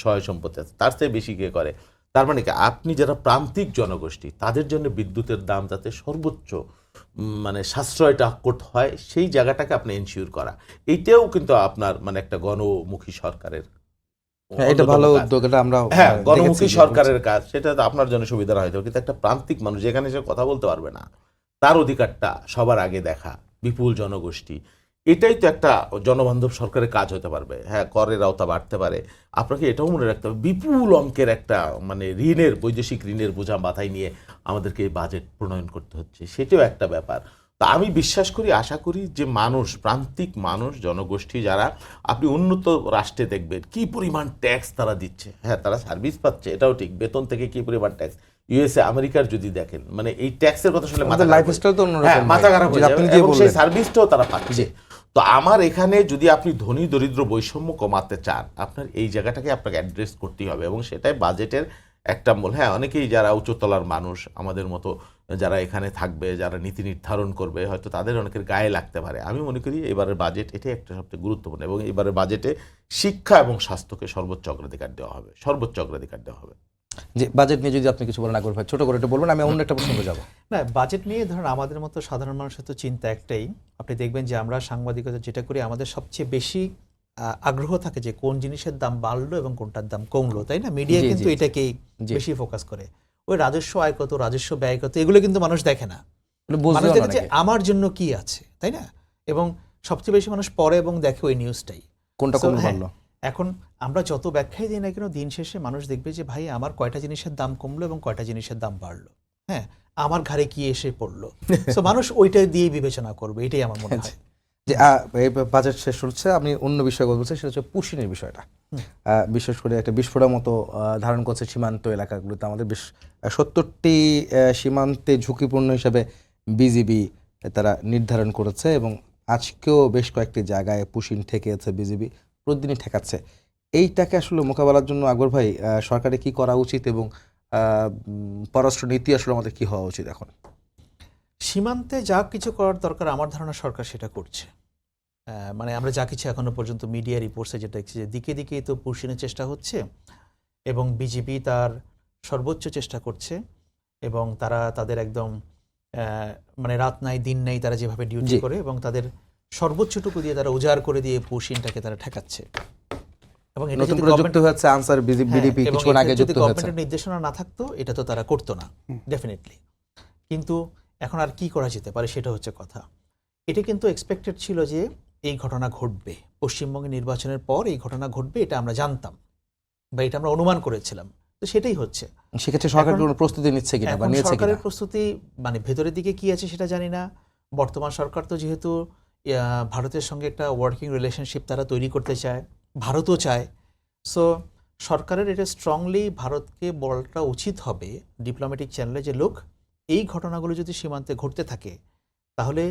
সহায় সম্পত্তি আছে, তার চেয়ে বেশি কে করে। তার মানে কি, আপনি যারা প্রান্তিক জনগোষ্ঠী, তাদের জন্য বিদ্যুতের দাম যাতে সর্বোচ্চ মানে সাশ্রয়টা করতে হয়, সেই জায়গাটাকে আপনি এনশিওর করা, এইটাও কিন্তু আপনার মানে একটা গণমুখী সরকারের হ্যাঁ, এটা ভালো অন্যতম কাজ। উদ্যোগ, এটা আমরা হ্যাঁ, দেখেছি গণমুখী যে সরকারের কাজ, সেটা তো আপনার জন্য সুবিধা না হয়তো, কিন্তু একটা প্রান্তিক মানুষ যেখানে সে কথা বলতে পারবে না, তার অধিকারটা সবার আগে দেখা, বিপুল জনগোষ্ঠী, এটাই তো একটা জনবান্ধব সরকারের কাজ হতে পারবে। হ্যাঁ, করের আওতা বাড়তে পারে, আপনাকে এটাও মনে রাখতে হবে বিপুল অঙ্কের একটা মানে বৈদেশিক ঋণের বোঝা মাথায় নিয়ে আমাদেরকে এই বাজেট প্রণয়ন করতে হচ্ছে, সেটাও একটা ব্যাপার। তা আমি বিশ্বাস করি, আশা করি যে মানুষ, প্রান্তিক মানুষ, জনগোষ্ঠী যারা, আপনি উন্নত রাষ্ট্রে দেখবেন কি পরিমাণ ট্যাক্স তারা দিচ্ছে। হ্যাঁ, তারা সার্ভিস পাচ্ছে, এটাও ঠিক, বেতন থেকে কি পরিমাণ ট্যাক্স, ইউএসএ আমেরিকার যদি দেখেন, মানে এই ট্যাক্সের কথা শুনলে মাথা লাইফস্টাইল তো অন্যরকম, হ্যাঁ, মাথা খারাপ হয়ে যেটা যাবে, আপনি যে এবং সেই বললেন। সার্ভিসটাও তারা পাচ্ছে। তো আমার এখানে যদি আপনি ধনী দরিদ্র বৈষম্য কমাতে চান, আপনার এই জায়গাটাকে আপনাকে অ্যাড্রেস করতেই হবে, এবং সেটাই বাজেটের একটা মূল, হ্যাঁ অনেকেই যারা উচ্চতলার মানুষ আমাদের মতো যারা এখানে থাকবে, যারা নীতি নির্ধারণ করবে, হয়তো তাদের অনেকের গায়ে লাগতে পারে। আমি মনে করি এবারের বাজেট এটাই একটা সবচেয়ে গুরুত্বপূর্ণ, এবং এবারের বাজেটে শিক্ষা এবং স্বাস্থ্যকে সর্বোচ্চ অগ্রাধিকার দেওয়া হবে, সর্বোচ্চ অগ্রাধিকার দেওয়া হবে। যে বাজেট নিয়ে যদি আপনি কিছু বলেন আকবর ভাই, ছোট করে একটু বলবেন, আমি অন্য একটা প্রসঙ্গে যাব। না, বাজেট নিয়ে ধরুন আমাদের মতো সাধারণ মানুষের তো চিন্তা একটাই, আপনি দেখবেন যে আমরা সাংবাদিকতা যেটা করি আমাদের সবচেয়ে বেশি আগ্রহ থাকে যে কোন জিনিসের দাম বাড়লো এবং কোনটার দাম কমলো, তাই না? মিডিয়া জি, কিন্তু জি, এটাকেই জি। বেশি ফোকাস করে। ওই রাজস্ব আয় কত, রাজস্ব ব্যয় কত, এগুলো কিন্তু মানুষ দেখে না। মানুষ দেখে যে আমার জন্য কি আছে, তাই না? এবং সবচেয়ে বেশি মানুষ পড়ে এবং দেখে ওই নিউজটাই, কোনটা So, কমলো হ্যাঁ, বাড়লো। এখন আমরা যত ব্যাখ্যাই দিই না কেন, দিন শেষে মানুষ দেখবে যে ভাই আমার কয়টা জিনিসের দাম কমলো এবং কয়টা জিনিসের দাম বাড়লো, হ্যাঁ আমার ঘাড়ে কি এসে পড়লো। তো মানুষ ওইটা দিয়ে বিবেচনা করবে, এটাই আমার মনে হয়। যে এই বাজেট শেষ হচ্ছে, আমি অন্য বিষয়ে বলছি, সেটা হচ্ছে পুশিনের বিষয়টা। বিশেষ করে একটা বিস্ফোরণের মতো ধারণ করছে সীমান্ত এলাকাগুলোতে। আমাদের বেশ 70টি সীমান্তে ঝুঁকিপূর্ণ হিসাবে বিজিবি তারা নির্ধারণ করেছে, এবং আজকেও বেশ কয়েকটি জায়গায় পুশিন ঠেকেছে, বিজিবি প্রতিদিনই ঠেকাচ্ছে। এইটাকে আসলে মোকাবেলার জন্য আকবর ভাই সরকারের কি করা উচিত, এবং পররাষ্ট্র নীতি আসলে আমাদের কি হওয়া উচিত এখন? সীমান্তে যা কিছু করার দরকার আমার ধারণা সরকার সেটা করছে। মানে আমরা যা কিছু এখনো পর্যন্ত মিডিয়া রিপোর্টসে যেটা দেখছি যে দিকে দিকেই তো পুশিনের চেষ্টা হচ্ছে, এবং বিজেপি তার সর্বোচ্চ চেষ্টা করছে, এবং তারা তাদের একদম মানে রাত নাই দিন নাই তারা যেভাবে ডিউটি জি। করে, এবং তাদের সর্বোচ্চটুকু দিয়ে তারা উজাড় করে দিয়ে পুশিনটাকে তারা ঠেকাচ্ছে। এবং এটা নতুন যদি করে যুক্ত government- হয়েছে আনসার, বিডিপি হ্যাঁ, এবং কিছুক্ষণ আগে এটা যদি যুক্ত হয়েছে। গভর্নমেন্টের নির্দেশনা না থাকতো এটা তো তারা করতো না, ডেফিনেটলি। কিন্তু এখন আর কি করা যেতে পারে সেটা হচ্ছে কথা। এটা কিন্তু এক্সপেক্টেড ছিল যে এই ঘটনা ঘটবে, পশ্চিমবঙ্গে নির্বাচনের পর এই ঘটনা ঘটবে, এটা আমরা জানতাম বা এটা আমরা অনুমান করেছিলাম। তো সেটাই হচ্ছে। সেক্ষেত্রে সরকার এখন- কোনো প্রস্তুতি নিচ্ছে কিনা বা এখন নিয়েছে কিনা? সরকারের প্রস্তুতি মানে ভেতরের দিকে কি আছে সেটা জানি না। বর্তমান সরকার তো যেহেতু ভারতের সঙ্গে একটা ওয়ার্কিং রিলেশনশিপ তারা তৈরি করতে চায়, ভারতও চায়। সো সরকারের এটা স্ট্রংলি ভারতকে বলাটা উচিত হবে ডিপ্লোম্যাটিক চ্যানেলে যে লোক, এই ঘটনাগুলো যদি সীমান্তে ঘটতে থাকে তাহলে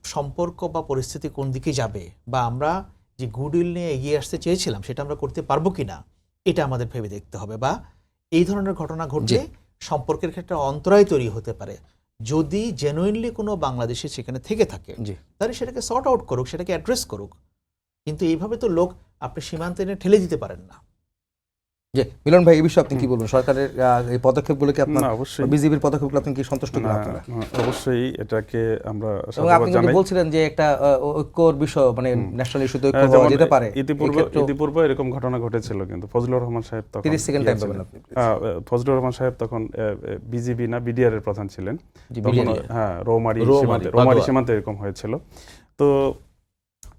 সম্পর্ক বা পরিস্থিতি কোন দিকে যাবে, বা আমরা যে গুডউইল নিয়ে এগিয়ে আসতে চেয়েছিলাম সেটা আমরা করতে পারবো কিনা, এটা আমাদের ভেবে দেখতে হবে। বা এই ধরনের ঘটনা ঘটলে সম্পর্কের ক্ষেত্রে অন্তরায় তৈরি হতে পারে। যদি জেনুইনলি কোনো বাংলাদেশি সেখানে থেকে থাকে জি। তাহলে সেটাকে সর্ট আউট করুক, সেটাকে অ্যাড্রেস করুক। কিন্তু এইভাবে তো লোক আপনি সীমান্তে এনে ঠেলে দিতে পারেন না। যে মিলন ভাই, এই বিষয়ে আপনি কি বলবেন? সরকারের এই পদক্ষেপগুলোকে আপনার, না, অবশ্যই। বিজিবির পদক্ষেপগুলো আপনি কি সন্তুষ্ট না, কিনা আপনারা? অবশ্যই এটাকে আমরা এবং সাধুবাদ আপনি কিন্তু জানাই। বলছিলেন যে একটা ঐক্যর বিষয়, মানে ন্যাশনাল ইস্যুতে ঐক্য হওয়া যেমন যেতে পারে। ইতিপূর্বে এরকম ঘটনা ঘটেছিল, কিন্তু ফজলুর রহমান সাহেব তখন 30 সেকেন্ড টাইম পাবেন আপনি। ফজলুর রহমান সাহেব তখন বিজিবি না বিডিআর এর প্রধান ছিলেন জি, তখন। BDR হ্যাঁ, রৌমারী বাদোয়া। সীমান্তে এরকম হয়েছিল। তো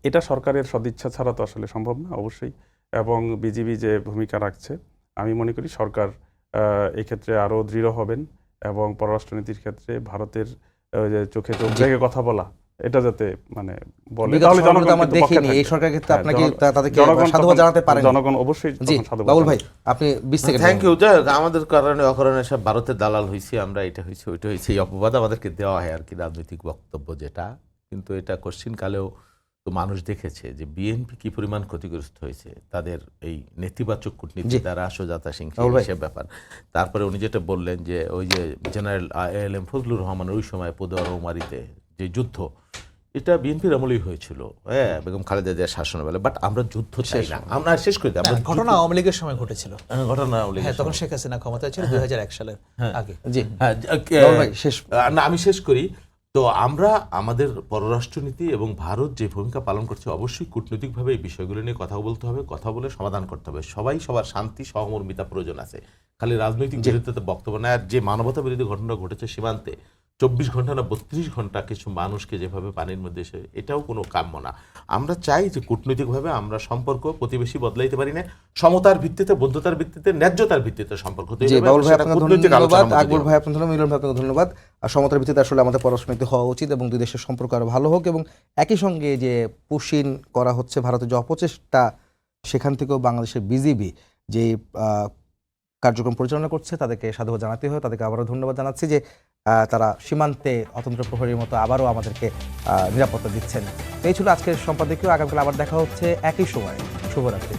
এটা সরকারের সদিচ্ছা ছাড়া তো আসলে সম্ভব না, অবশ্যই। এবং বিজিবি যে ভূমিকা রাখছে, আমি মনে করি সরকার এই ক্ষেত্রে আরো দৃঢ় হবেন, এবং পররাষ্ট্রনীতির ক্ষেত্রে ভারতের যে চোখে চোখ রেখে কথা বলা, এটা যাতে মানে বলে, বিগত তাহলে সরকার তো জনগণ আমরা কিন্তু পক্ষে দেখিনি। এই থাকবে। সরকারের ক্ষেত্রে হ্যাঁ, আপনাকে তাদেরকে জনগণ সাধুবাদ তখন- জানাতে পারেন। জনগণ অবশ্যই জি, তখন সাধুবাদ বাবুল জানাবে। ভাই আপনি 20 সেকেন্ড। Thank you. যাই হোক, আমাদের কারণে অকারণে সব ভারতের দালাল হয়েছি আমরা, এটা হয়েছে ওইটা হয়েছে, এই অপবাদ আমাদেরকে দেওয়া হয় আর কি, রাজনৈতিক বক্তব্য যেটা। কিন্তু এটা কোশ্চিন কালেও তো মানুষ দেখেছে যে বিএনপি কি পরিমাণ ক্ষতিগ্রস্ত হয়েছে তাদের এই নেতিবাচক কূটনীতি জি। দ্বারা, আশুজাতা সিং রাহুল ভাই। সে ব্যাপার। তারপরে উনি যেটা বললেন যে ওই যে জেনারেল ALM ফজলুর রহমানের ওই সময় পদুয়া রৌমারীতে যে যুদ্ধ, এটা বিএনপির আমলেই হয়েছিল, হ্যাঁ, বেগম খালেদা জিয়ার শাসনবেলা। বাট আমরা যুদ্ধ চাই না, আমরা শেষ করে দিই। আমরা ঘটনা আওয়ামী লীগের সময় ঘটেছিল। ঘটনা আওয়ামী হ্যাঁ, লীগের তখন সময়। শেখ হাসিনা ক্ষমতায় ছিল 2001 সালের আগে। জি, হ্যাঁ, বাবুল ভাই শেষ। না, আমি শেষ করি। তো আমরা আমাদের পররাষ্ট্রনীতি এবং ভারত যে ভূমিকা পালন করছে, অবশ্যই কূটনৈতিকভাবে এই বিষয়গুলো নিয়ে কথা বলতে হবে, কথা বলে সমাধান করতে হবে। সবাই সবার শান্তি সহমর্মিতা প্রয়োজন আছে, খালি রাজনৈতিক বিরোধিতা বক্তব্য না। আর যে মানবতা বিরোধী ঘটনা ঘটেছে সীমান্তে, 24 ঘন্টা না 32 ঘন্টা কিছু মানুষকে যেভাবে পানির মধ্যে এসে, এটাও কোনো কাম্য না। আমরা চাই যে কূটনৈতিকভাবে আমরা সম্পর্ক প্রতিবেশী বদলাইতে পারি না, সমতার ভিত্তিতে, বন্ধুতার ভিত্তিতে, ন্যায্যতার ভিত্তিতে সম্পর্ক তৈরি জি, হবে, বাবুল এবং ভাই সেটা আপনাকে কূটনৈতিক ধন্যবাদ, আলোচনার মধ্যে আকবর দিয়ে ভাই হবে। আপনাকে ধন্যবাদ, মিলন ভাই আপনাকে ধন্যবাদ। আর সমতার ভিত্তিতে আসলে আমাদের পররাষ্ট্রনীতি হওয়া উচিত, এবং দুই দেশের সম্পর্ক আরো ভালো হোক। এবং একই সঙ্গে যে পুশিন করা হচ্ছে, ভারতের যে অপচেষ্টা, সেখান থেকেও বাংলাদেশের বিজিবি যে কার্যক্রম পরিচালনা করছে তাদেরকে সাধুবাদ জানাতে হয়। তাদেরকে আবারও ধন্যবাদ জানাচ্ছি যে তারা সীমান্তে অতন্ত্র প্রহরীর মতো আবারও আমাদেরকে নিরাপত্তা দিচ্ছেন। এই ছিল আজকের সম্পাদকীয়। আগামীকাল আবার দেখা হচ্ছে একই সময়। শুভরাত্রি।